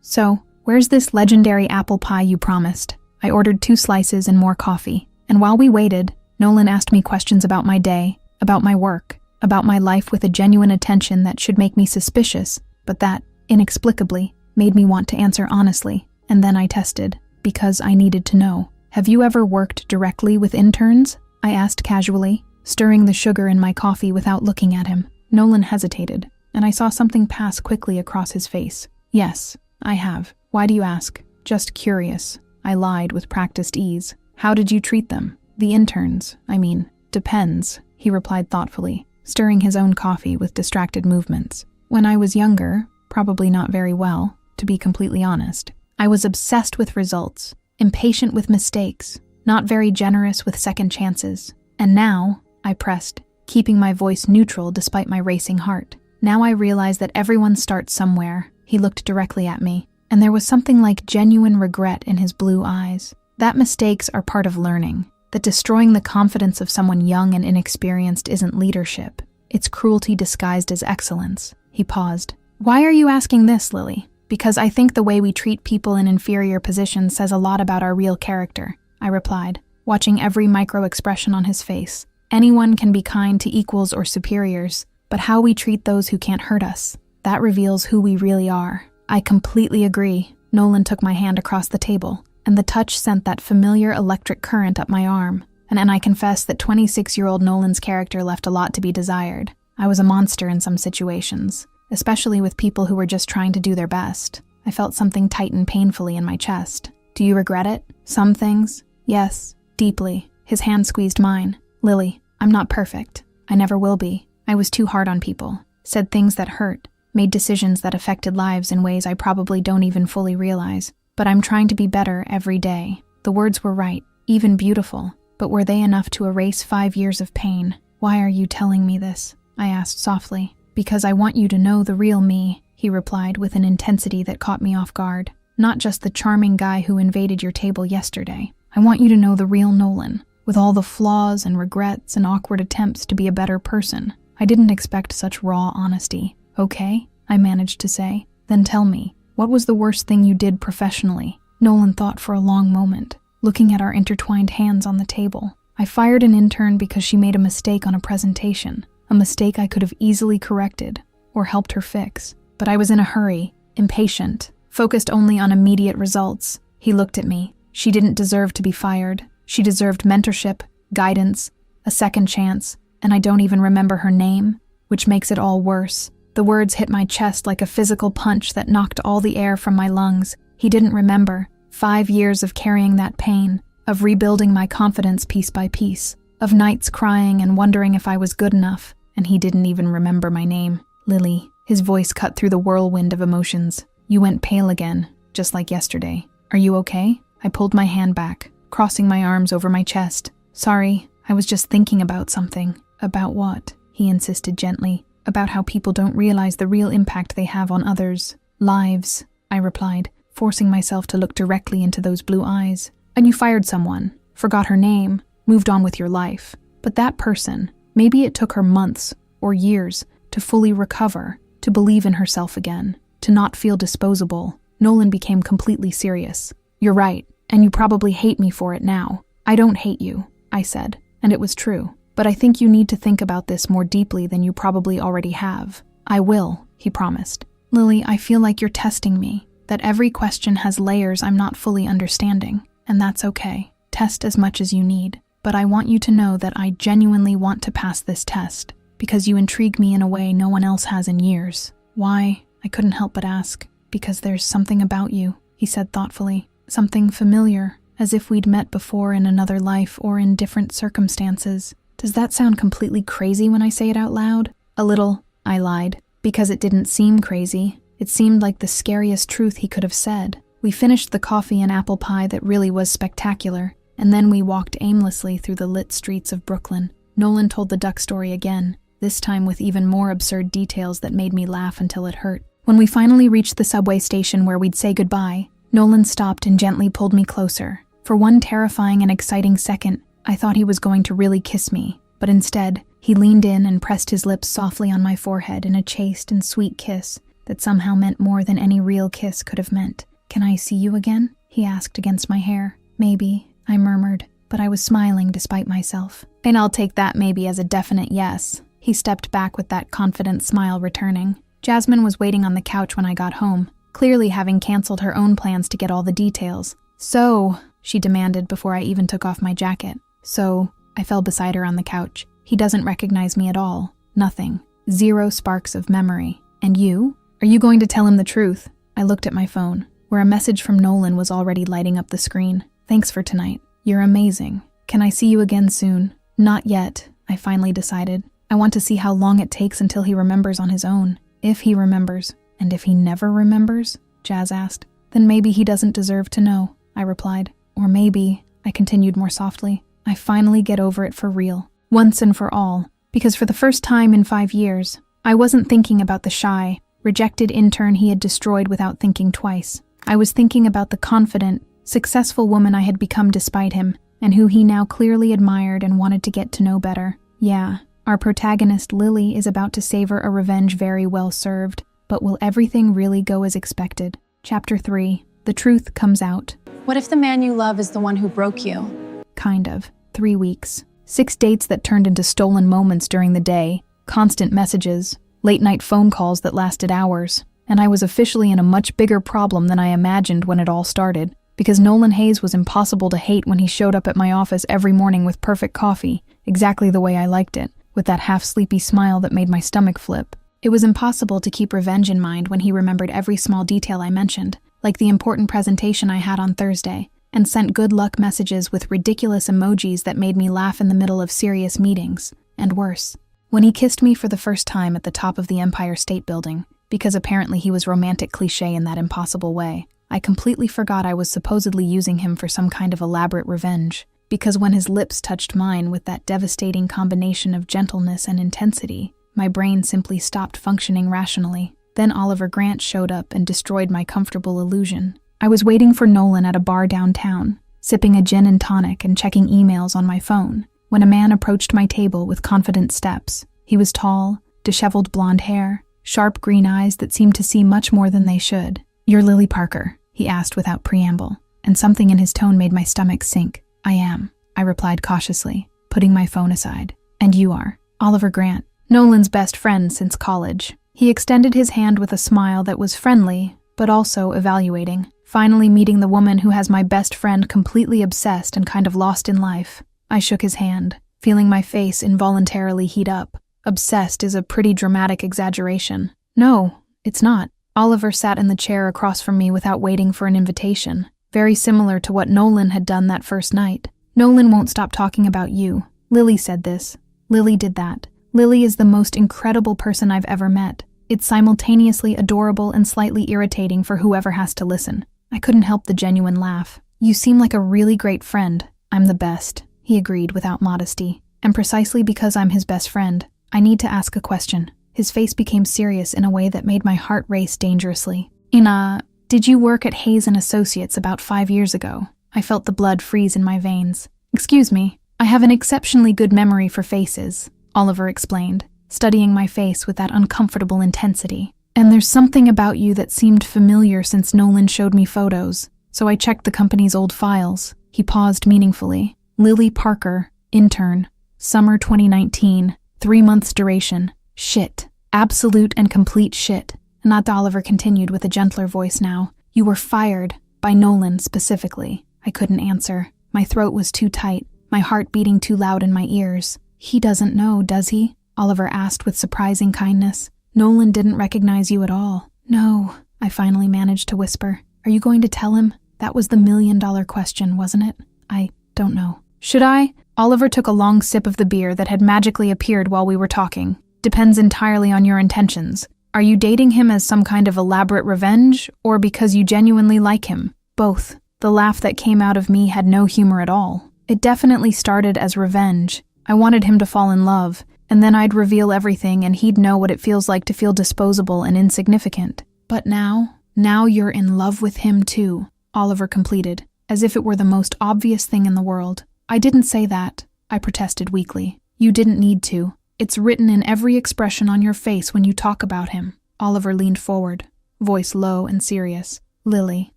So, where's this legendary apple pie you promised?" I ordered 2 slices and more coffee, and while we waited, Nolan asked me questions about my day, about my work, about my life with a genuine attention that should make me suspicious, but that, inexplicably, made me want to answer honestly, and then I tested, because I needed to know. "Have you ever worked directly with interns?" I asked casually, stirring the sugar in my coffee without looking at him. Nolan hesitated, and I saw something pass quickly across his face. "Yes, I have. Why do you ask?" "Just curious." I lied with practiced ease. "How did you treat them?" "The interns, I mean." "Depends," he replied thoughtfully, stirring his own coffee with distracted movements. "When I was younger, probably not very well, to be completely honest. I was obsessed with results, impatient with mistakes, not very generous with second chances. And now," I pressed, keeping my voice neutral despite my racing heart, "now I realize that everyone starts somewhere." He looked directly at me, and there was something like genuine regret in his blue eyes. "That mistakes are part of learning, that destroying the confidence of someone young and inexperienced isn't leadership. It's cruelty disguised as excellence." He paused. "Why are you asking this, Lily?" "Because I think the way we treat people in inferior positions says a lot about our real character," I replied, watching every micro-expression on his face. "Anyone can be kind to equals or superiors, but how we treat those who can't hurt us, that reveals who we really are." "I completely agree." Nolan took my hand across the table, and the touch sent that familiar electric current up my arm, and I confess that 26-year-old Nolan's character left a lot to be desired. I was a monster in some situations, especially with people who were just trying to do their best. I felt something tighten painfully in my chest. "Do you regret it?" "Some things. Yes, deeply." His hand squeezed mine. "Lily, I'm not perfect. I never will be. I was too hard on people, said things that hurt, made decisions that affected lives in ways I probably don't even fully realize. But I'm trying to be better every day." The words were right, even beautiful, but were they enough to erase 5 years of pain? "Why are you telling me this?" I asked softly. "Because I want you to know the real me," he replied with an intensity that caught me off guard. "Not just the charming guy who invaded your table yesterday. I want you to know the real Nolan, with all the flaws and regrets and awkward attempts to be a better person." I didn't expect such raw honesty. "Okay," I managed to say. "Then tell me, what was the worst thing you did professionally?" Nolan thought for a long moment, looking at our intertwined hands on the table. "I fired an intern because she made a mistake on a presentation. A mistake I could have easily corrected, or helped her fix. But I was in a hurry, impatient, focused only on immediate results." He looked at me. "She didn't deserve to be fired. She deserved mentorship, guidance, a second chance, and I don't even remember her name, which makes it all worse." The words hit my chest like a physical punch that knocked all the air from my lungs. He didn't remember. 5 years of carrying that pain, of rebuilding my confidence piece by piece, of nights crying and wondering if I was good enough, and he didn't even remember my name. "Lily." His voice cut through the whirlwind of emotions. "You went pale again, just like yesterday. Are you okay?" I pulled my hand back, crossing my arms over my chest. "Sorry, I was just thinking about something." "About what?" he insisted gently. "About how people don't realize the real impact they have on others' lives," I replied, forcing myself to look directly into those blue eyes. And you fired someone, forgot her name, moved on with your life. But that person, maybe it took her months or years to fully recover, to believe in herself again, to not feel disposable. Nolan became completely serious. You're right, and you probably hate me for it now. I don't hate you, I said, and it was true. But I think you need to think about this more deeply than you probably already have. I will, he promised. Lily, I feel like you're testing me, that every question has layers I'm not fully understanding, and that's okay. Test as much as you need. But I want you to know that I genuinely want to pass this test, because you intrigue me in a way no one else has in years. Why? I couldn't help but ask. Because there's something about you, he said thoughtfully. Something familiar, as if we'd met before in another life or in different circumstances. Does that sound completely crazy when I say it out loud? A little, I lied. Because it didn't seem crazy. It seemed like the scariest truth he could have said. We finished the coffee and apple pie that really was spectacular, and then we walked aimlessly through the lit streets of Brooklyn. Nolan told the duck story again, this time with even more absurd details that made me laugh until it hurt. When we finally reached the subway station where we'd say goodbye, Nolan stopped and gently pulled me closer. For one terrifying and exciting second, I thought he was going to really kiss me, but instead, he leaned in and pressed his lips softly on my forehead in a chaste and sweet kiss that somehow meant more than any real kiss could have meant. Can I see you again? He asked against my hair. Maybe, I murmured, but I was smiling despite myself. And I'll take that maybe as a definite yes. He stepped back with that confident smile returning. Jasmine was waiting on the couch when I got home, clearly having canceled her own plans to get all the details. So, she demanded before I even took off my jacket. So, I fell beside her on the couch. He doesn't recognize me at all. Nothing. 0 sparks of memory. And you? Are you going to tell him the truth? I looked at my phone, where a message from Nolan was already lighting up the screen. Thanks for tonight. You're amazing. Can I see you again soon? Not yet, I finally decided. I want to see how long it takes until he remembers on his own. If he remembers. And if he never remembers? Jazz asked. Then maybe he doesn't deserve to know, I replied. Or maybe, I continued more softly, I finally get over it for real. Once and for all. Because for the first time in 5 years, I wasn't thinking about the shy, rejected intern he had destroyed without thinking twice. I was thinking about the confident, successful woman I had become despite him, and who he now clearly admired and wanted to get to know better. Yeah, our protagonist Lily is about to savor a revenge very well served, but will everything really go as expected? Chapter 3. The truth comes out. What if the man you love is the one who broke you? Kind of. 3 weeks. 6 dates that turned into stolen moments during the day, constant messages, late-night phone calls that lasted hours, and I was officially in a much bigger problem than I imagined when it all started, because Nolan Hayes was impossible to hate when he showed up at my office every morning with perfect coffee, exactly the way I liked it, with that half-sleepy smile that made my stomach flip. It was impossible to keep revenge in mind when he remembered every small detail I mentioned, like the important presentation I had on Thursday, and sent good luck messages with ridiculous emojis that made me laugh in the middle of serious meetings, and worse. When he kissed me for the first time at the top of the Empire State Building, because apparently he was romantic cliché in that impossible way, I completely forgot I was supposedly using him for some kind of elaborate revenge, because when his lips touched mine with that devastating combination of gentleness and intensity, my brain simply stopped functioning rationally. Then Oliver Grant showed up and destroyed my comfortable illusion. I was waiting for Nolan at a bar downtown, sipping a gin and tonic and checking emails on my phone, when a man approached my table with confident steps. He was tall, disheveled blonde hair, sharp green eyes that seemed to see much more than they should. "You're Lily Parker," he asked without preamble, and something in his tone made my stomach sink. "I am," I replied cautiously, putting my phone aside. "And you are?" "Oliver Grant, Nolan's best friend since college." He extended his hand with a smile that was friendly, but also evaluating. Finally meeting the woman who has my best friend completely obsessed and kind of lost in life. I shook his hand, feeling my face involuntarily heat up. Obsessed is a pretty dramatic exaggeration. No, it's not. Oliver sat in the chair across from me without waiting for an invitation, very similar to what Nolan had done that first night. "Nolan won't stop talking about you. Lily said this. Lily did that. Lily is the most incredible person I've ever met. It's simultaneously adorable and slightly irritating for whoever has to listen." I couldn't help the genuine laugh. "You seem like a really great friend." "I'm the best," he agreed without modesty. "And precisely because I'm his best friend, I need to ask a question." His face became serious in a way that made my heart race dangerously. Did you work at Hayes & Associates about 5 years ago?" I felt the blood freeze in my veins. "Excuse me, I have an exceptionally good memory for faces," Oliver explained, studying my face with that uncomfortable intensity. "And there's something about you that seemed familiar since Nolan showed me photos, so I checked the company's old files." He paused meaningfully. "Lily Parker, intern, summer 2019, 3 months duration. Shit. Absolute and complete shit." Not Oliver continued with a gentler voice now. "You were fired, by Nolan specifically." I couldn't answer. My throat was too tight, my heart beating too loud in my ears. "He doesn't know, does he?" Oliver asked with surprising kindness. "Nolan didn't recognize you at all." "No," I finally managed to whisper. "Are you going to tell him? That was the million-dollar question, wasn't it?" "I don't know." "Should I?" Oliver took a long sip of the beer that had magically appeared while we were talking. "Depends entirely on your intentions. Are you dating him as some kind of elaborate revenge, or because you genuinely like him?" "Both." The laugh that came out of me had no humor at all. "It definitely started as revenge. I wanted him to fall in love, and then I'd reveal everything and he'd know what it feels like to feel disposable and insignificant. But now you're in love with him too," Oliver completed, as if it were the most obvious thing in the world. "I didn't say that," I protested weakly. "You didn't need to. It's written in every expression on your face when you talk about him." Oliver leaned forward, voice low and serious. "Lily,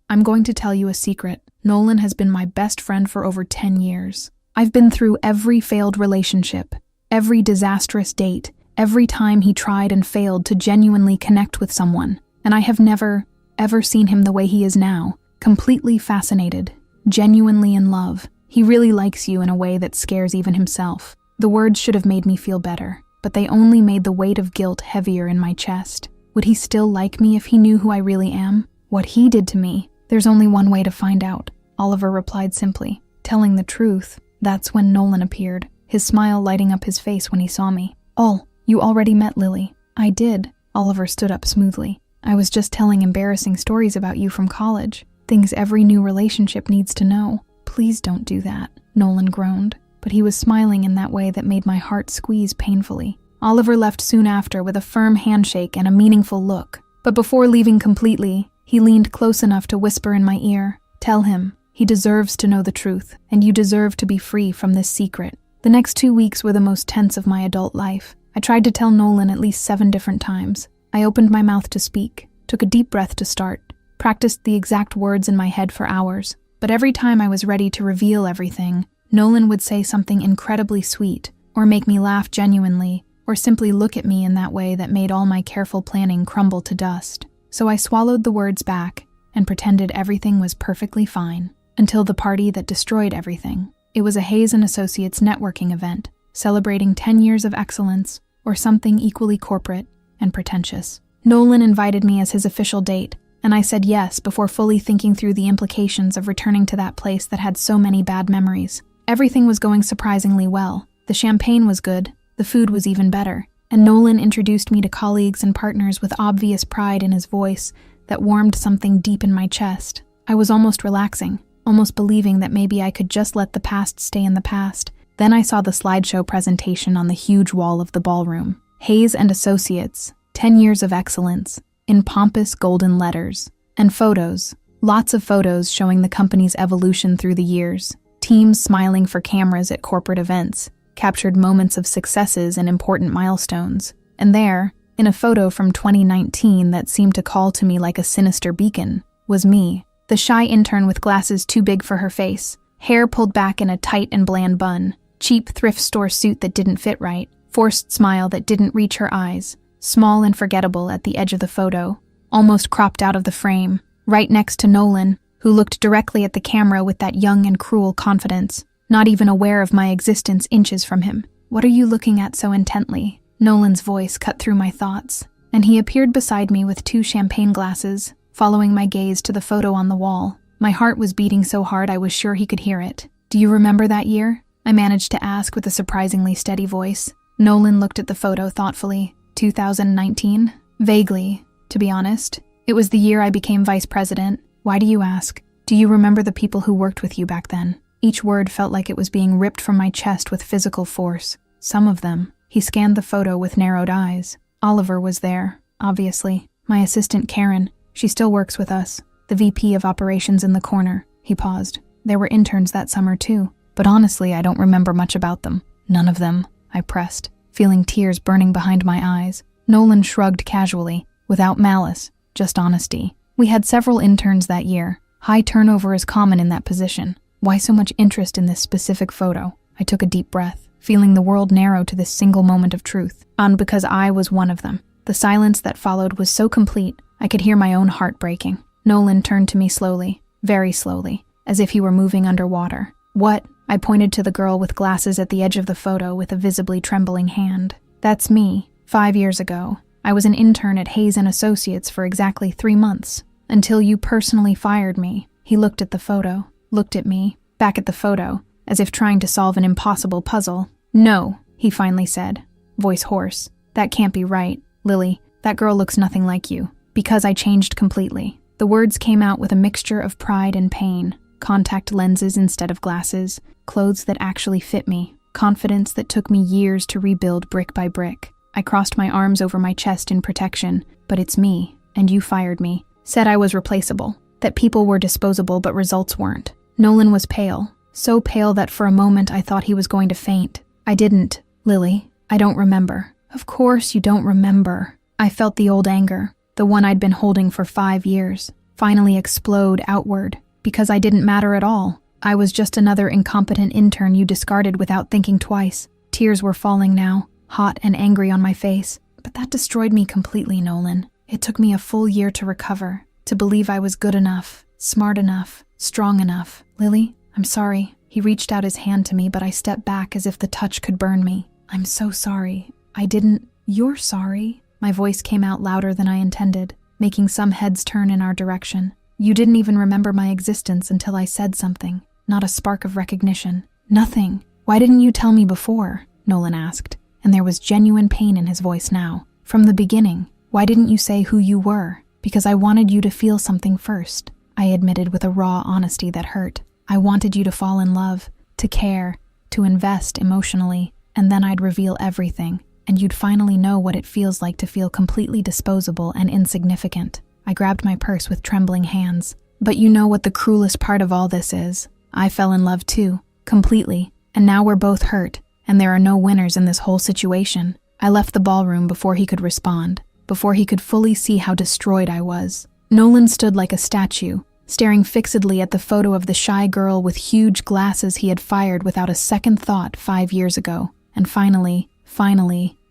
I'm going to tell you a secret. Nolan has been my best friend for over 10 years. I've been through every failed relationship, every disastrous date, every time he tried and failed to genuinely connect with someone, and I have never, ever seen him the way he is now, completely fascinated, genuinely in love. He really likes you in a way that scares even himself." The words should have made me feel better, but they only made the weight of guilt heavier in my chest. Would he still like me if he knew who I really am? What he did to me? "There's only one way to find out," Oliver replied simply. "Telling the truth." That's when Nolan appeared, his smile lighting up his face when he saw me. "Oh, you already met Lily." "I did." Oliver stood up smoothly. "I was just telling embarrassing stories about you from college. Things every new relationship needs to know." "Please don't do that," Nolan groaned, but he was smiling in that way that made my heart squeeze painfully. Oliver left soon after with a firm handshake and a meaningful look. But before leaving completely, he leaned close enough to whisper in my ear, "Tell him. He deserves to know the truth, and you deserve to be free from this secret." The next 2 weeks were the most tense of my adult life. I tried to tell Nolan at least 7 different times. I opened my mouth to speak, took a deep breath to start, practiced the exact words in my head for hours. But every time I was ready to reveal everything, Nolan would say something incredibly sweet, or make me laugh genuinely, or simply look at me in that way that made all my careful planning crumble to dust. So I swallowed the words back and pretended everything was perfectly fine, until the party that destroyed everything. It was a Hayes & Associates networking event, celebrating 10 years of excellence, or something equally corporate and pretentious. Nolan invited me as his official date, and I said yes before fully thinking through the implications of returning to that place that had so many bad memories. Everything was going surprisingly well. The champagne was good, the food was even better, and Nolan introduced me to colleagues and partners with obvious pride in his voice that warmed something deep in my chest. I was almost relaxing, almost believing that maybe I could just let the past stay in the past. Then I saw the slideshow presentation on the huge wall of the ballroom. Hayes & Associates, 10 years of excellence, in pompous golden letters. And photos, lots of photos showing the company's evolution through the years. Teams smiling for cameras at corporate events, captured moments of successes and important milestones. And there, in a photo from 2019 that seemed to call to me like a sinister beacon, was me, the shy intern with glasses too big for her face, hair pulled back in a tight and bland bun, cheap thrift store suit that didn't fit right, forced smile that didn't reach her eyes, small and forgettable at the edge of the photo, almost cropped out of the frame, right next to Nolan, who looked directly at the camera with that young and cruel confidence, not even aware of my existence inches from him. "What are you looking at so intently?" Nolan's voice cut through my thoughts, and he appeared beside me with 2 champagne glasses, following my gaze to the photo on the wall. My heart was beating so hard I was sure he could hear it. "Do you remember that year?" I managed to ask with a surprisingly steady voice. Nolan looked at the photo thoughtfully. 2019? Vaguely, to be honest. It was the year I became vice president. "Why do you ask? Do you remember the people who worked with you back then?" Each word felt like it was being ripped from my chest with physical force. "Some of them." He scanned the photo with narrowed eyes. Oliver was there, obviously. My assistant Karen, she still works with us. The VP of operations in the corner. He paused. There were interns that summer too, but honestly, I don't remember much about them. None of them, I pressed, feeling tears burning behind my eyes. Nolan shrugged casually, without malice, just honesty. We had several interns that year. High turnover is common in that position. Why so much interest in this specific photo? I took a deep breath, feeling the world narrow to this single moment of truth. Because I was one of them. The silence that followed was so complete, I could hear my own heart breaking. Nolan turned to me slowly, very slowly, as if he were moving underwater. What? I pointed to the girl with glasses at the edge of the photo with a visibly trembling hand. That's me, 5 years ago. I was an intern at Hayes & Associates for exactly 3 months, until you personally fired me. He looked at the photo, looked at me, back at the photo, as if trying to solve an impossible puzzle. No, he finally said, voice hoarse. That can't be right, Lily. That girl looks nothing like you. Because I changed completely. The words came out with a mixture of pride and pain. Contact lenses instead of glasses, clothes that actually fit me, confidence that took me years to rebuild brick by brick. I crossed my arms over my chest in protection, but it's me, and you fired me. Said I was replaceable, that people were disposable but results weren't. Nolan was pale, so pale that for a moment I thought he was going to faint. I didn't, Lily. I don't remember. Of course you don't remember. I felt the old anger, the one I'd been holding for 5 years, finally explode outward, because I didn't matter at all. I was just another incompetent intern you discarded without thinking twice. Tears were falling now, hot and angry on my face. But that destroyed me completely, Nolan. It took me a full year to recover, to believe I was good enough, smart enough, strong enough. Lily, I'm sorry. He reached out his hand to me, but I stepped back as if the touch could burn me. I'm so sorry. I didn't... You're sorry? My voice came out louder than I intended, making some heads turn in our direction. You didn't even remember my existence until I said something. Not a spark of recognition. Nothing. Why didn't you tell me before? Nolan asked, and there was genuine pain in his voice now. From the beginning, why didn't you say who you were? Because I wanted you to feel something first, I admitted with a raw honesty that hurt. I wanted you to fall in love, to care, to invest emotionally, and then I'd reveal everything, and you'd finally know what it feels like to feel completely disposable and insignificant. I grabbed my purse with trembling hands. But you know what the cruelest part of all this is? I fell in love too, completely, and now we're both hurt, and there are no winners in this whole situation. I left the ballroom before he could respond, before he could fully see how destroyed I was. Nolan stood like a statue, staring fixedly at the photo of the shy girl with huge glasses he had fired without a second thought 5 years ago. And finally,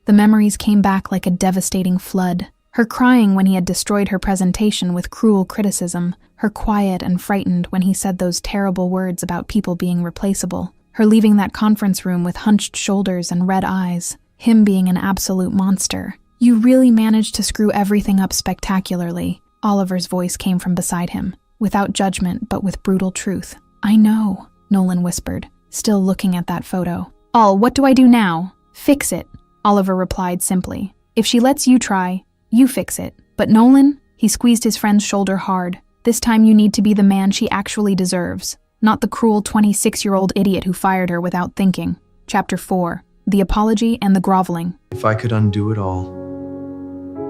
the memories came back like a devastating flood. Her crying when he had destroyed her presentation with cruel criticism, her quiet and frightened when he said those terrible words about people being replaceable, her leaving that conference room with hunched shoulders and red eyes, him being an absolute monster. You really managed to screw everything up spectacularly. Oliver's voice came from beside him, without judgment but with brutal truth. I know, Nolan whispered, still looking at that photo. What do I do now? Fix it, Oliver replied simply. If she lets you try, you fix it. But Nolan, he squeezed his friend's shoulder hard. This time you need to be the man she actually deserves, not the cruel 26-year-old idiot who fired her without thinking. Chapter 4. The Apology and the Groveling. If I could undo it all,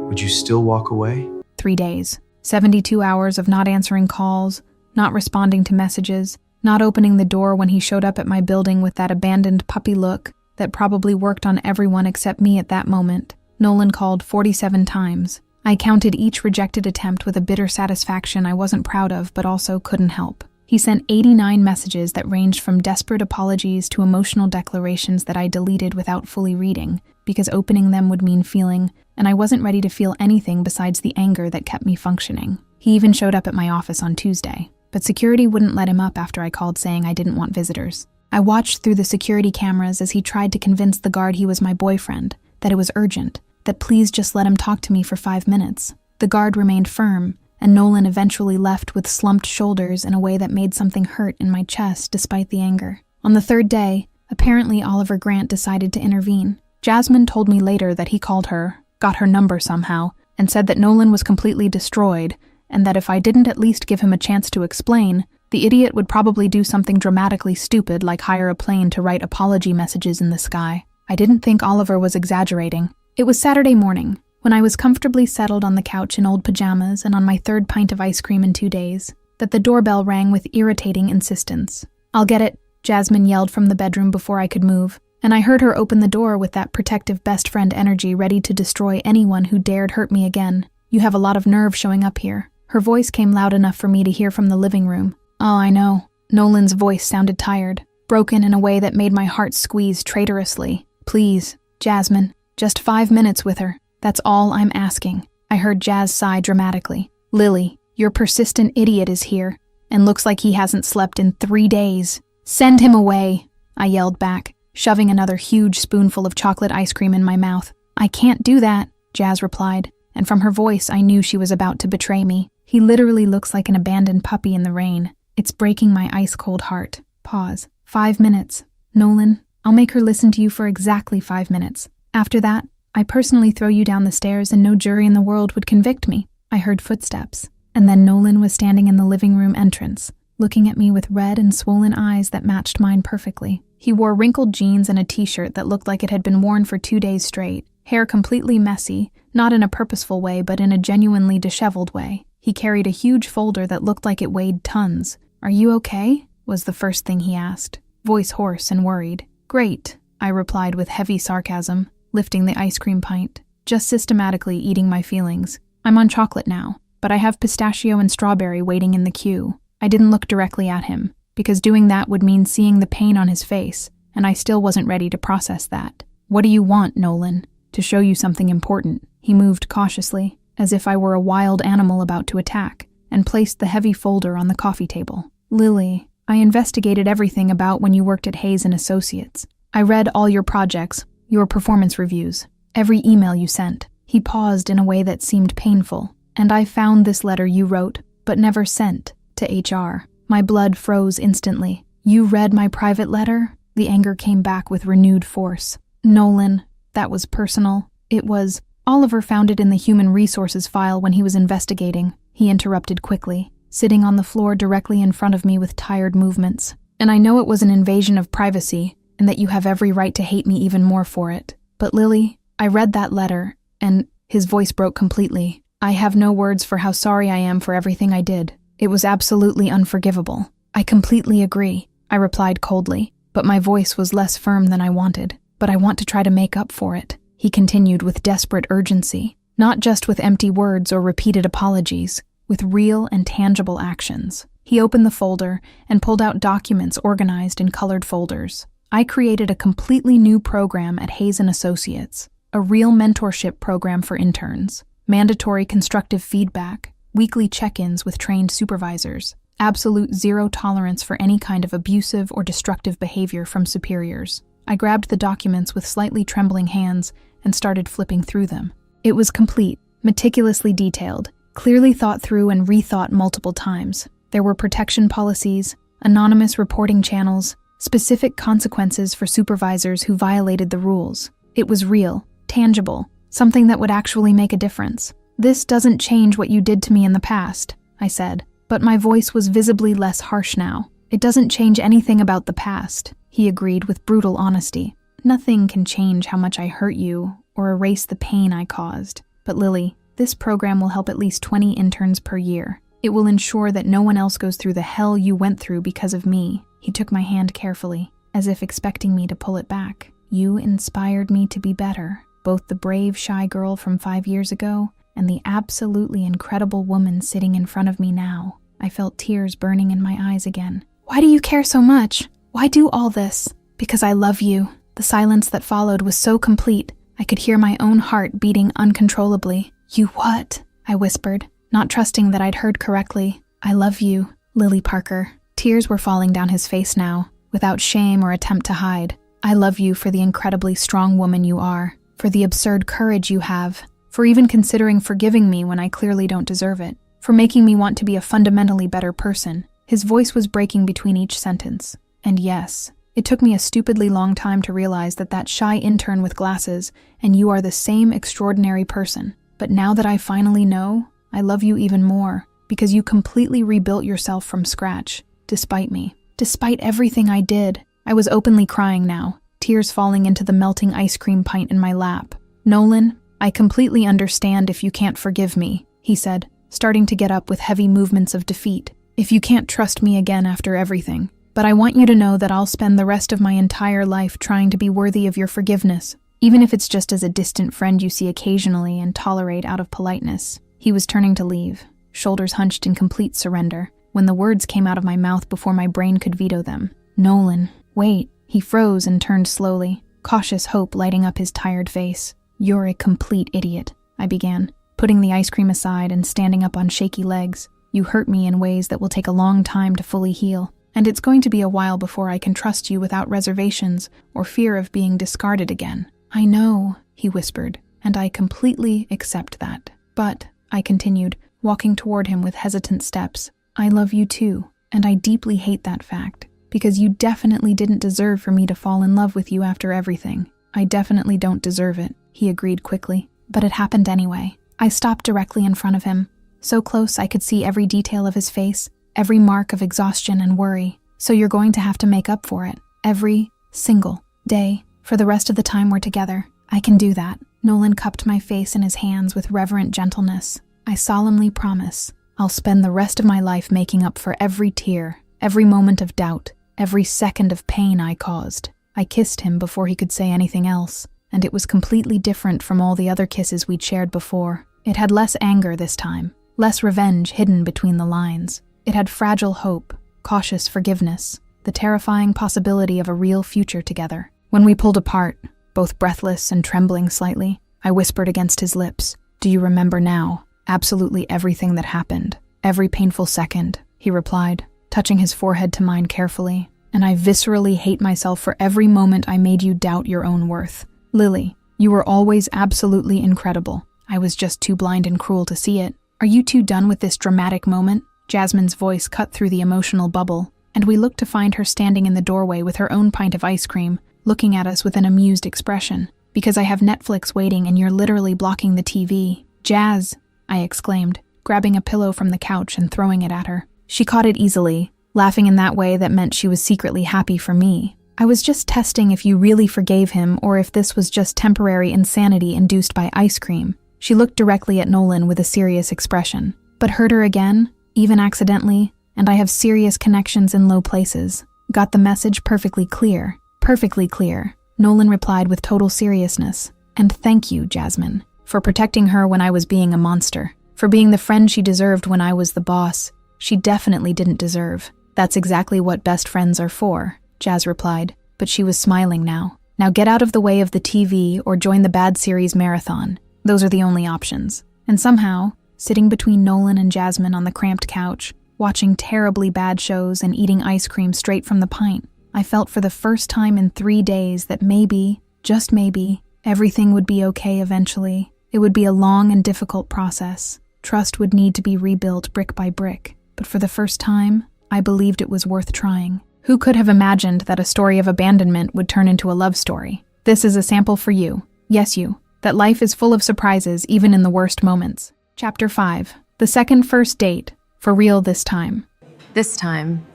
would you still walk away? 3 days. 72 hours of not answering calls, not responding to messages, not opening the door when he showed up at my building with that abandoned puppy look that probably worked on everyone except me at that moment. Nolan called 47 times. I counted each rejected attempt with a bitter satisfaction I wasn't proud of but also couldn't help. He sent 89 messages that ranged from desperate apologies to emotional declarations that I deleted without fully reading, because opening them would mean feeling, and I wasn't ready to feel anything besides the anger that kept me functioning. He even showed up at my office on Tuesday, but security wouldn't let him up after I called saying I didn't want visitors. I watched through the security cameras as he tried to convince the guard he was my boyfriend, that it was urgent, that please just let him talk to me for 5 minutes. The guard remained firm, and Nolan eventually left with slumped shoulders in a way that made something hurt in my chest despite the anger. On the 3rd day, apparently Oliver Grant decided to intervene. Jasmine told me later that he called her, got her number somehow, and said that Nolan was completely destroyed, and that if I didn't at least give him a chance to explain, the idiot would probably do something dramatically stupid like hire a plane to write apology messages in the sky. I didn't think Oliver was exaggerating. It was Saturday morning, when I was comfortably settled on the couch in old pajamas and on my 3rd pint of ice cream in 2 days. that the doorbell rang with irritating insistence. "I'll get it," Jasmine yelled from the bedroom before I could move, and I heard her open the door with that protective best friend energy ready to destroy anyone who dared hurt me again. "You have a lot of nerve showing up here." Her voice came loud enough for me to hear from the living room. "Oh, I know." Nolan's voice sounded tired, broken in a way that made my heart squeeze traitorously. "Please, Jasmine, just 5 minutes with her. That's all I'm asking." I heard Jazz sigh dramatically. "Lily, your persistent idiot is here, and looks like he hasn't slept in 3 days. Send him away," I yelled back, shoving another huge spoonful of chocolate ice cream in my mouth. "I can't do that," Jazz replied, and from her voice I knew she was about to betray me. "He literally looks like an abandoned puppy in the rain. It's breaking my ice-cold heart." Pause. 5 minutes. "Nolan, I'll make her listen to you for exactly 5 minutes. After that, I personally throw you down the stairs and no jury in the world would convict me." I heard footsteps, and then Nolan was standing in the living room entrance, looking at me with red and swollen eyes that matched mine perfectly. He wore wrinkled jeans and a t-shirt that looked like it had been worn for 2 days straight, hair completely messy, not in a purposeful way but in a genuinely disheveled way. He carried a huge folder that looked like it weighed tons. "Are you okay?" was the first thing he asked, voice hoarse and worried. "Great," I replied with heavy sarcasm, lifting the ice cream pint, just systematically eating my feelings. "I'm on chocolate now, but I have pistachio and strawberry waiting in the queue." I didn't look directly at him, because doing that would mean seeing the pain on his face, and I still wasn't ready to process that. "What do you want, Nolan?" "To show you something important." He moved cautiously, as if I were a wild animal about to attack, and placed the heavy folder on the coffee table. "Lily, I investigated everything about when you worked at Hayes & Associates. I read all your projects, your performance reviews, every email you sent." He paused in a way that seemed painful. "And I found this letter you wrote, but never sent, to HR." My blood froze instantly. "You read my private letter?" The anger came back with renewed force. "Nolan, that was personal. It was. Oliver found it in the human resources file when he was investigating," he interrupted quickly, sitting on the floor directly in front of me with tired movements. "And I know it was an invasion of privacy, and that you have every right to hate me even more for it. But Lily, I read that letter, and..." His voice broke completely. "I have no words for how sorry I am for everything I did. It was absolutely unforgivable." "I completely agree," I replied coldly, but my voice was less firm than I wanted. "But I want to try to make up for it," he continued with desperate urgency, not just with empty words or repeated apologies, with real and tangible actions. He opened the folder and pulled out documents organized in colored folders. "I created a completely new program at Hayes & Associates, a real mentorship program for interns, mandatory constructive feedback, weekly check-ins with trained supervisors, absolute zero tolerance for any kind of abusive or destructive behavior from superiors." I grabbed the documents with slightly trembling hands and started flipping through them. It was complete, meticulously detailed, clearly thought through and rethought multiple times. There were protection policies, anonymous reporting channels, specific consequences for supervisors who violated the rules. It was real, tangible, something that would actually make a difference. "This doesn't change what you did to me in the past," I said, but my voice was visibly less harsh now. "It doesn't change anything about the past," he agreed with brutal honesty. "Nothing can change how much I hurt you or erase the pain I caused. But Lily, this program will help at least 20 interns per year. It will ensure that no one else goes through the hell you went through because of me." He took my hand carefully, as if expecting me to pull it back. "You inspired me to be better, both the brave, shy girl from 5 years ago and the absolutely incredible woman sitting in front of me now." I felt tears burning in my eyes again. "Why do you care so much? Why do all this?" "Because I love you." The silence that followed was so complete, I could hear my own heart beating uncontrollably. "You what?" I whispered, not trusting that I'd heard correctly. "I love you, Lily Parker." Tears were falling down his face now, without shame or attempt to hide. "I love you for the incredibly strong woman you are, for the absurd courage you have, for even considering forgiving me when I clearly don't deserve it, for making me want to be a fundamentally better person." His voice was breaking between each sentence. "And yes, it took me a stupidly long time to realize that shy intern with glasses and you are the same extraordinary person. But now that I finally know, I love you even more, because you completely rebuilt yourself from scratch, despite me. Despite everything I did." I was openly crying now, tears falling into the melting ice cream pint in my lap. "Nolan, I completely understand if you can't forgive me," he said, starting to get up with heavy movements of defeat. if you can't trust me again after everything, but I want you to know that I'll spend the rest of my entire life trying to be worthy of your forgiveness, even if it's just as a distant friend you see occasionally and tolerate out of politeness." He was turning to leave, shoulders hunched in complete surrender, when the words came out of my mouth before my brain could veto them. "Nolan, wait." He froze and turned slowly, cautious hope lighting up his tired face. "You're a complete idiot," I began, putting the ice cream aside and standing up on shaky legs. "You hurt me in ways that will take a long time to fully heal, and it's going to be a while before I can trust you without reservations or fear of being discarded again." "I know," he whispered, "and I completely accept that. But," I continued, walking toward him with hesitant steps, "I love you too, and I deeply hate that fact, because you definitely didn't deserve for me to fall in love with you after everything. I definitely don't deserve it," he agreed quickly. But it happened anyway. I stopped directly in front of him, so close I could see every detail of his face, every mark of exhaustion and worry. "So you're going to have to make up for it, every single day, for the rest of the time we're together." "I can do that." Nolan cupped my face in his hands with reverent gentleness. "I solemnly promise I'll spend the rest of my life making up for every tear, every moment of doubt, every second of pain I caused." I kissed him before he could say anything else, and it was completely different from all the other kisses we'd shared before. It had less anger this time, less revenge hidden between the lines. It had fragile hope, cautious forgiveness, the terrifying possibility of a real future together. When we pulled apart, both breathless and trembling slightly, I whispered against his lips, "Do you remember now? Absolutely everything that happened. Every painful second," he replied, touching his forehead to mine carefully. "And I viscerally hate myself for every moment I made you doubt your own worth. Lily, you were always absolutely incredible. I was just too blind and cruel to see it. Are you two done with this dramatic moment?" Jasmine's voice cut through the emotional bubble, and we looked to find her standing in the doorway with her own pint of ice cream, looking at us with an amused expression. "Because I have Netflix waiting and you're literally blocking the TV." "Jazz," I exclaimed, grabbing a pillow from the couch and throwing it at her. She caught it easily, laughing in that way that meant she was secretly happy for me. "I was just testing if you really forgave him or if this was just temporary insanity induced by ice cream." She looked directly at Nolan with a serious expression. "But hurt her again, even accidentally, and I have serious connections in low places." "Got the message perfectly clear." "Perfectly clear," Nolan replied with total seriousness. "And thank you, Jasmine, for protecting her when I was being a monster, for being the friend she deserved when I was the boss she definitely didn't deserve." "That's exactly what best friends are for," Jazz replied, but she was smiling now. "Now get out of the way of the TV or join the bad series marathon. Those are the only options." And somehow, sitting between Nolan and Jasmine on the cramped couch, watching terribly bad shows and eating ice cream straight from the pint, I felt for the first time in 3 days that maybe, just maybe, everything would be okay eventually. It would be a long and difficult process. Trust would need to be rebuilt brick by brick. But for the first time, I believed it was worth trying. Who could have imagined that a story of abandonment would turn into a love story? This is a sample for you. Yes, you. That life is full of surprises even in the worst moments. Chapter 5. The second first date. For real this time. This time,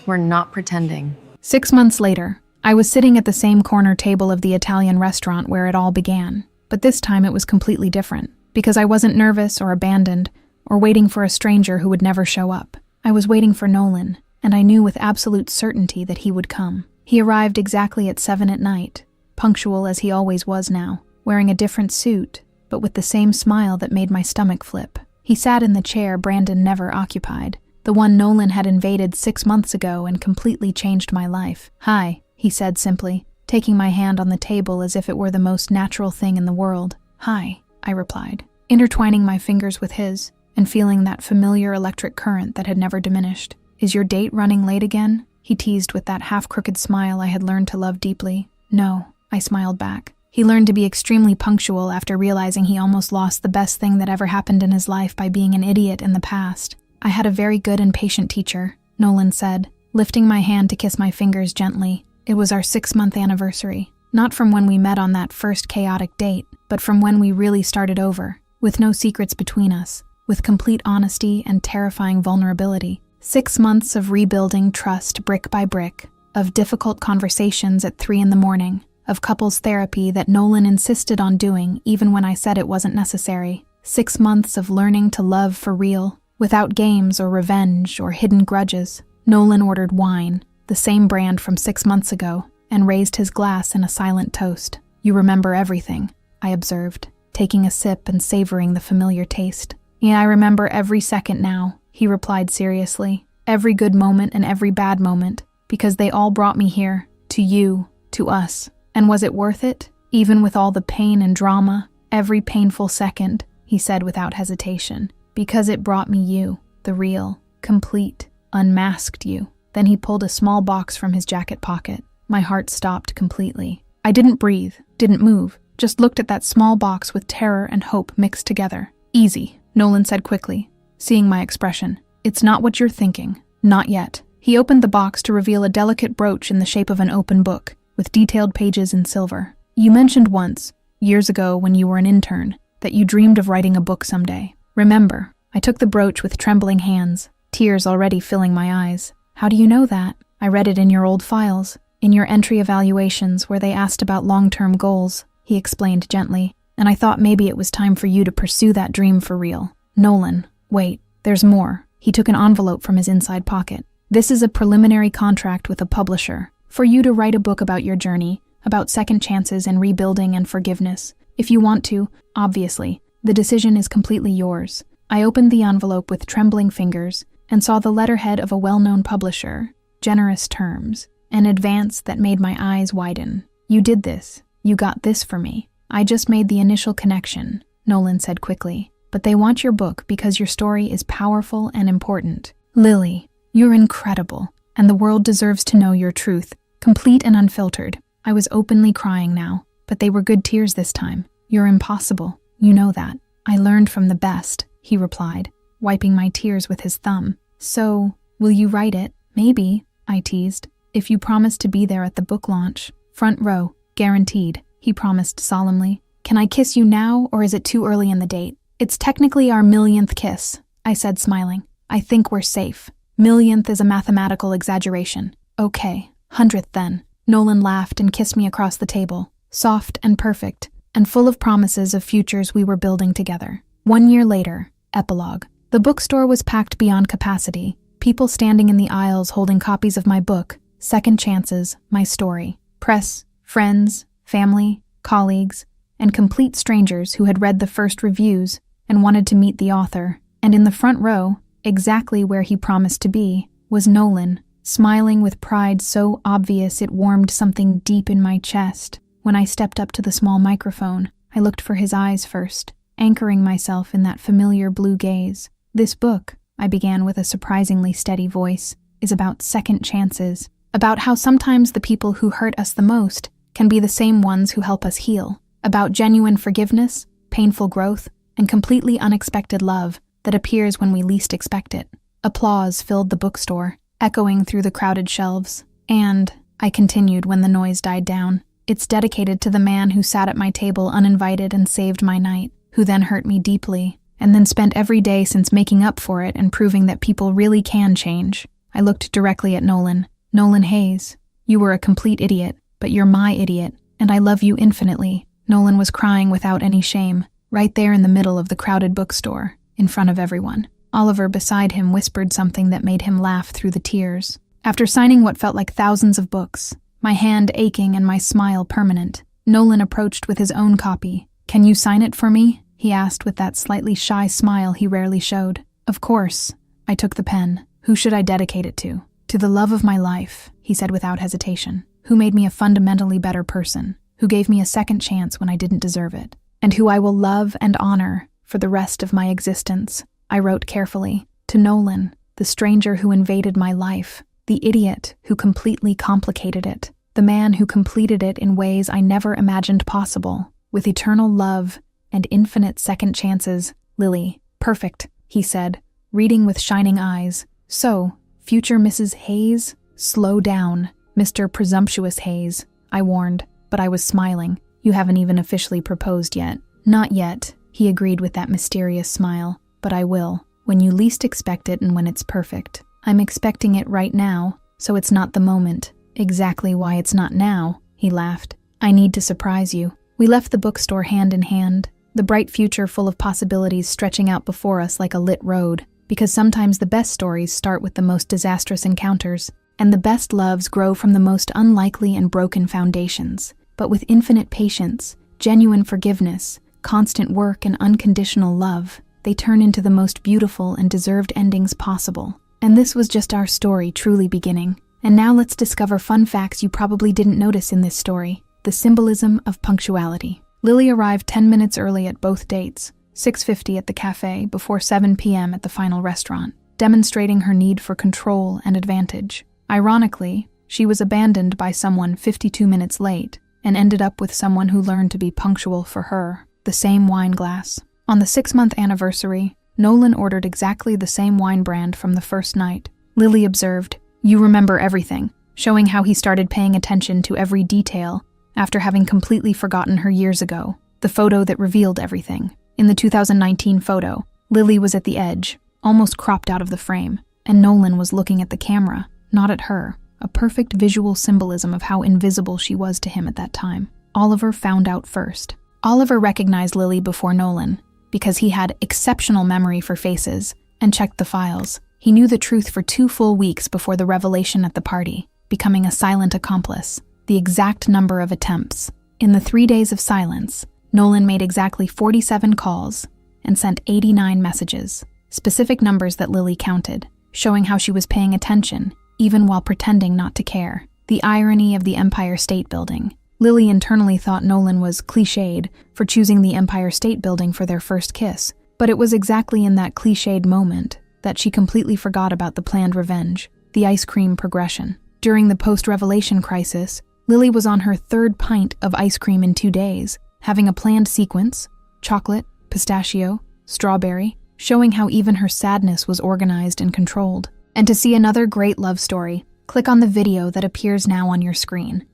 we're not pretending. 6 months later, I was sitting at the same corner table of the Italian restaurant where it all began. But this time it was completely different, because I wasn't nervous or abandoned, or waiting for a stranger who would never show up. I was waiting for Nolan, and I knew with absolute certainty that he would come. He arrived exactly at 7 at night, punctual as he always was now, wearing a different suit, but with the same smile that made my stomach flip. He sat in the chair Brandon never occupied, the one Nolan had invaded 6 months ago and completely changed my life. "Hi," he said simply, taking my hand on the table as if it were the most natural thing in the world. "Hi," I replied, intertwining my fingers with his, and feeling that familiar electric current that had never diminished. "Is your date running late again?" he teased with that half-crooked smile I had learned to love deeply. "No," I smiled back. He learned to be extremely punctual after realizing he almost lost the best thing that ever happened in his life by being an idiot in the past. "I had a very good and patient teacher," Nolan said, lifting my hand to kiss my fingers gently. "It was our 6-month anniversary. Not from when we met on that first chaotic date, but from when we really started over, with no secrets between us, with complete honesty and terrifying vulnerability. 6 months of rebuilding trust brick by brick, of difficult conversations at 3 in the morning, of couples therapy that Nolan insisted on doing even when I said it wasn't necessary. 6 months of learning to love for real, Without games or revenge or hidden grudges, Nolan ordered wine, the same brand from 6 months ago, and raised his glass in a silent toast. "You remember everything," I observed, taking a sip and savoring the familiar taste. "Yeah, I remember every second now," he replied seriously. "Every good moment and every bad moment, because they all brought me here, to you, to us. And was it worth it? Even with all the pain and drama, every painful second," he said without hesitation. "Because it brought me you, the real, complete, unmasked you." Then he pulled a small box from his jacket pocket. My heart stopped completely. I didn't breathe, didn't move, just looked at that small box with terror and hope mixed together. "Easy," Nolan said quickly, seeing my expression. "It's not what you're thinking. Not yet." He opened the box to reveal a delicate brooch in the shape of an open book, with detailed pages in silver. "You mentioned once, years ago when you were an intern, that you dreamed of writing a book someday. Remember?" I took the brooch with trembling hands, tears already filling my eyes. "How do you know that?" "I read it in your old files, in your entry evaluations where they asked about long-term goals," he explained gently, "and I thought maybe it was time for you to pursue that dream for real." "Nolan, wait, there's more." He took an envelope from his inside pocket. "This is a preliminary contract with a publisher, for you to write a book about your journey, about second chances and rebuilding and forgiveness. If you want to, obviously, the decision is completely yours." I opened the envelope with trembling fingers and saw the letterhead of a well-known publisher, generous terms, an advance that made my eyes widen. "You did this. You got this for me." "I just made the initial connection," Nolan said quickly. "But they want your book because your story is powerful and important. Lily, you're incredible, and the world deserves to know your truth, complete and unfiltered." I was openly crying now, but they were good tears this time. "You're impossible. You know that." "I learned from the best," he replied, wiping my tears with his thumb. "So, will you write it?" "Maybe," I teased, "if you promise to be there at the book launch. Front row, guaranteed," he promised solemnly. "Can I kiss you now, or is it too early in the date?" "It's technically our millionth kiss," I said, smiling. "I think we're safe. Millionth is a mathematical exaggeration." "Okay, 100th then." Nolan laughed and kissed me across the table, soft and perfect, and full of promises of futures we were building together. 1 year later, epilogue. The bookstore was packed beyond capacity, people standing in the aisles holding copies of my book, Second Chances, My Story. Press, friends, family, colleagues, and complete strangers who had read the first reviews and wanted to meet the author. And in the front row, exactly where he promised to be, was Nolan, smiling with pride so obvious it warmed something deep in my chest. When I stepped up to the small microphone, I looked for his eyes first, anchoring myself in that familiar blue gaze. "This book," I began with a surprisingly steady voice, "is about second chances, about how sometimes the people who hurt us the most can be the same ones who help us heal, about genuine forgiveness, painful growth, and completely unexpected love that appears when we least expect it." Applause filled the bookstore, echoing through the crowded shelves. "And," I continued when the noise died down, "it's dedicated to the man who sat at my table uninvited and saved my night, who then hurt me deeply, and then spent every day since making up for it and proving that people really can change." I looked directly at Nolan. "Nolan Hayes, you were a complete idiot, but you're my idiot, and I love you infinitely." Nolan was crying without any shame, right there in the middle of the crowded bookstore, in front of everyone. Oliver beside him whispered something that made him laugh through the tears. After signing what felt like thousands of books, my hand aching and my smile permanent, Nolan approached with his own copy. "Can you sign it for me?" he asked with that slightly shy smile he rarely showed. "Of course." I took the pen. "Who should I dedicate it to?" "To the love of my life," he said without hesitation, "who made me a fundamentally better person, who gave me a second chance when I didn't deserve it, and who I will love and honor for the rest of my existence." I wrote carefully. "To Nolan, the stranger who invaded my life, the idiot who completely complicated it, the man who completed it in ways I never imagined possible, with eternal love and infinite second chances, Lily." "Perfect," he said, reading with shining eyes. "So, future Mrs. Hayes, slow down, Mr. Presumptuous Hayes," I warned, but I was smiling. "You haven't even officially proposed yet." "Not yet," he agreed with that mysterious smile, "but I will, when you least expect it and when it's perfect. I'm expecting it right now, so it's not the moment." "Exactly why it's not now," he laughed. "I need to surprise you." We left the bookstore hand in hand, the bright future full of possibilities stretching out before us like a lit road. because sometimes the best stories start with the most disastrous encounters, and the best loves grow from the most unlikely and broken foundations. But with infinite patience, genuine forgiveness, constant work, and unconditional love, they turn into the most beautiful and deserved endings possible. And this was just our story truly beginning. And now let's discover fun facts you probably didn't notice in this story. The symbolism of punctuality. Lily arrived 10 minutes early at both dates, 6:50 at the cafe before 7 p.m. at the final restaurant, demonstrating her need for control and advantage. Ironically, she was abandoned by someone 52 minutes late and ended up with someone who learned to be punctual for her, the same wine glass. On the 6-month anniversary, Nolan ordered exactly the same wine brand from the first night. Lily observed, "You remember everything," showing how he started paying attention to every detail after having completely forgotten her years ago, the photo that revealed everything. In the 2019 photo, Lily was at the edge, almost cropped out of the frame, and Nolan was looking at the camera, not at her, a perfect visual symbolism of how invisible she was to him at that time. Oliver found out first. Oliver recognized Lily before Nolan, because he had exceptional memory for faces and checked the files. He knew the truth for 2 full weeks before the revelation at the party, becoming a silent accomplice. The exact number of attempts. In the 3 days of silence, Nolan made exactly 47 calls and sent 89 messages, specific numbers that Lily counted, showing how she was paying attention, even while pretending not to care. The irony of the Empire State Building. Lily internally thought Nolan was cliched for choosing the Empire State Building for their first kiss, but it was exactly in that cliched moment that she completely forgot about the planned revenge, the ice cream progression. During the post-revelation crisis, Lily was on her 3rd pint of ice cream in 2 days, having a planned sequence, chocolate, pistachio, strawberry, showing how even her sadness was organized and controlled. And to see another great love story, click on the video that appears now on your screen.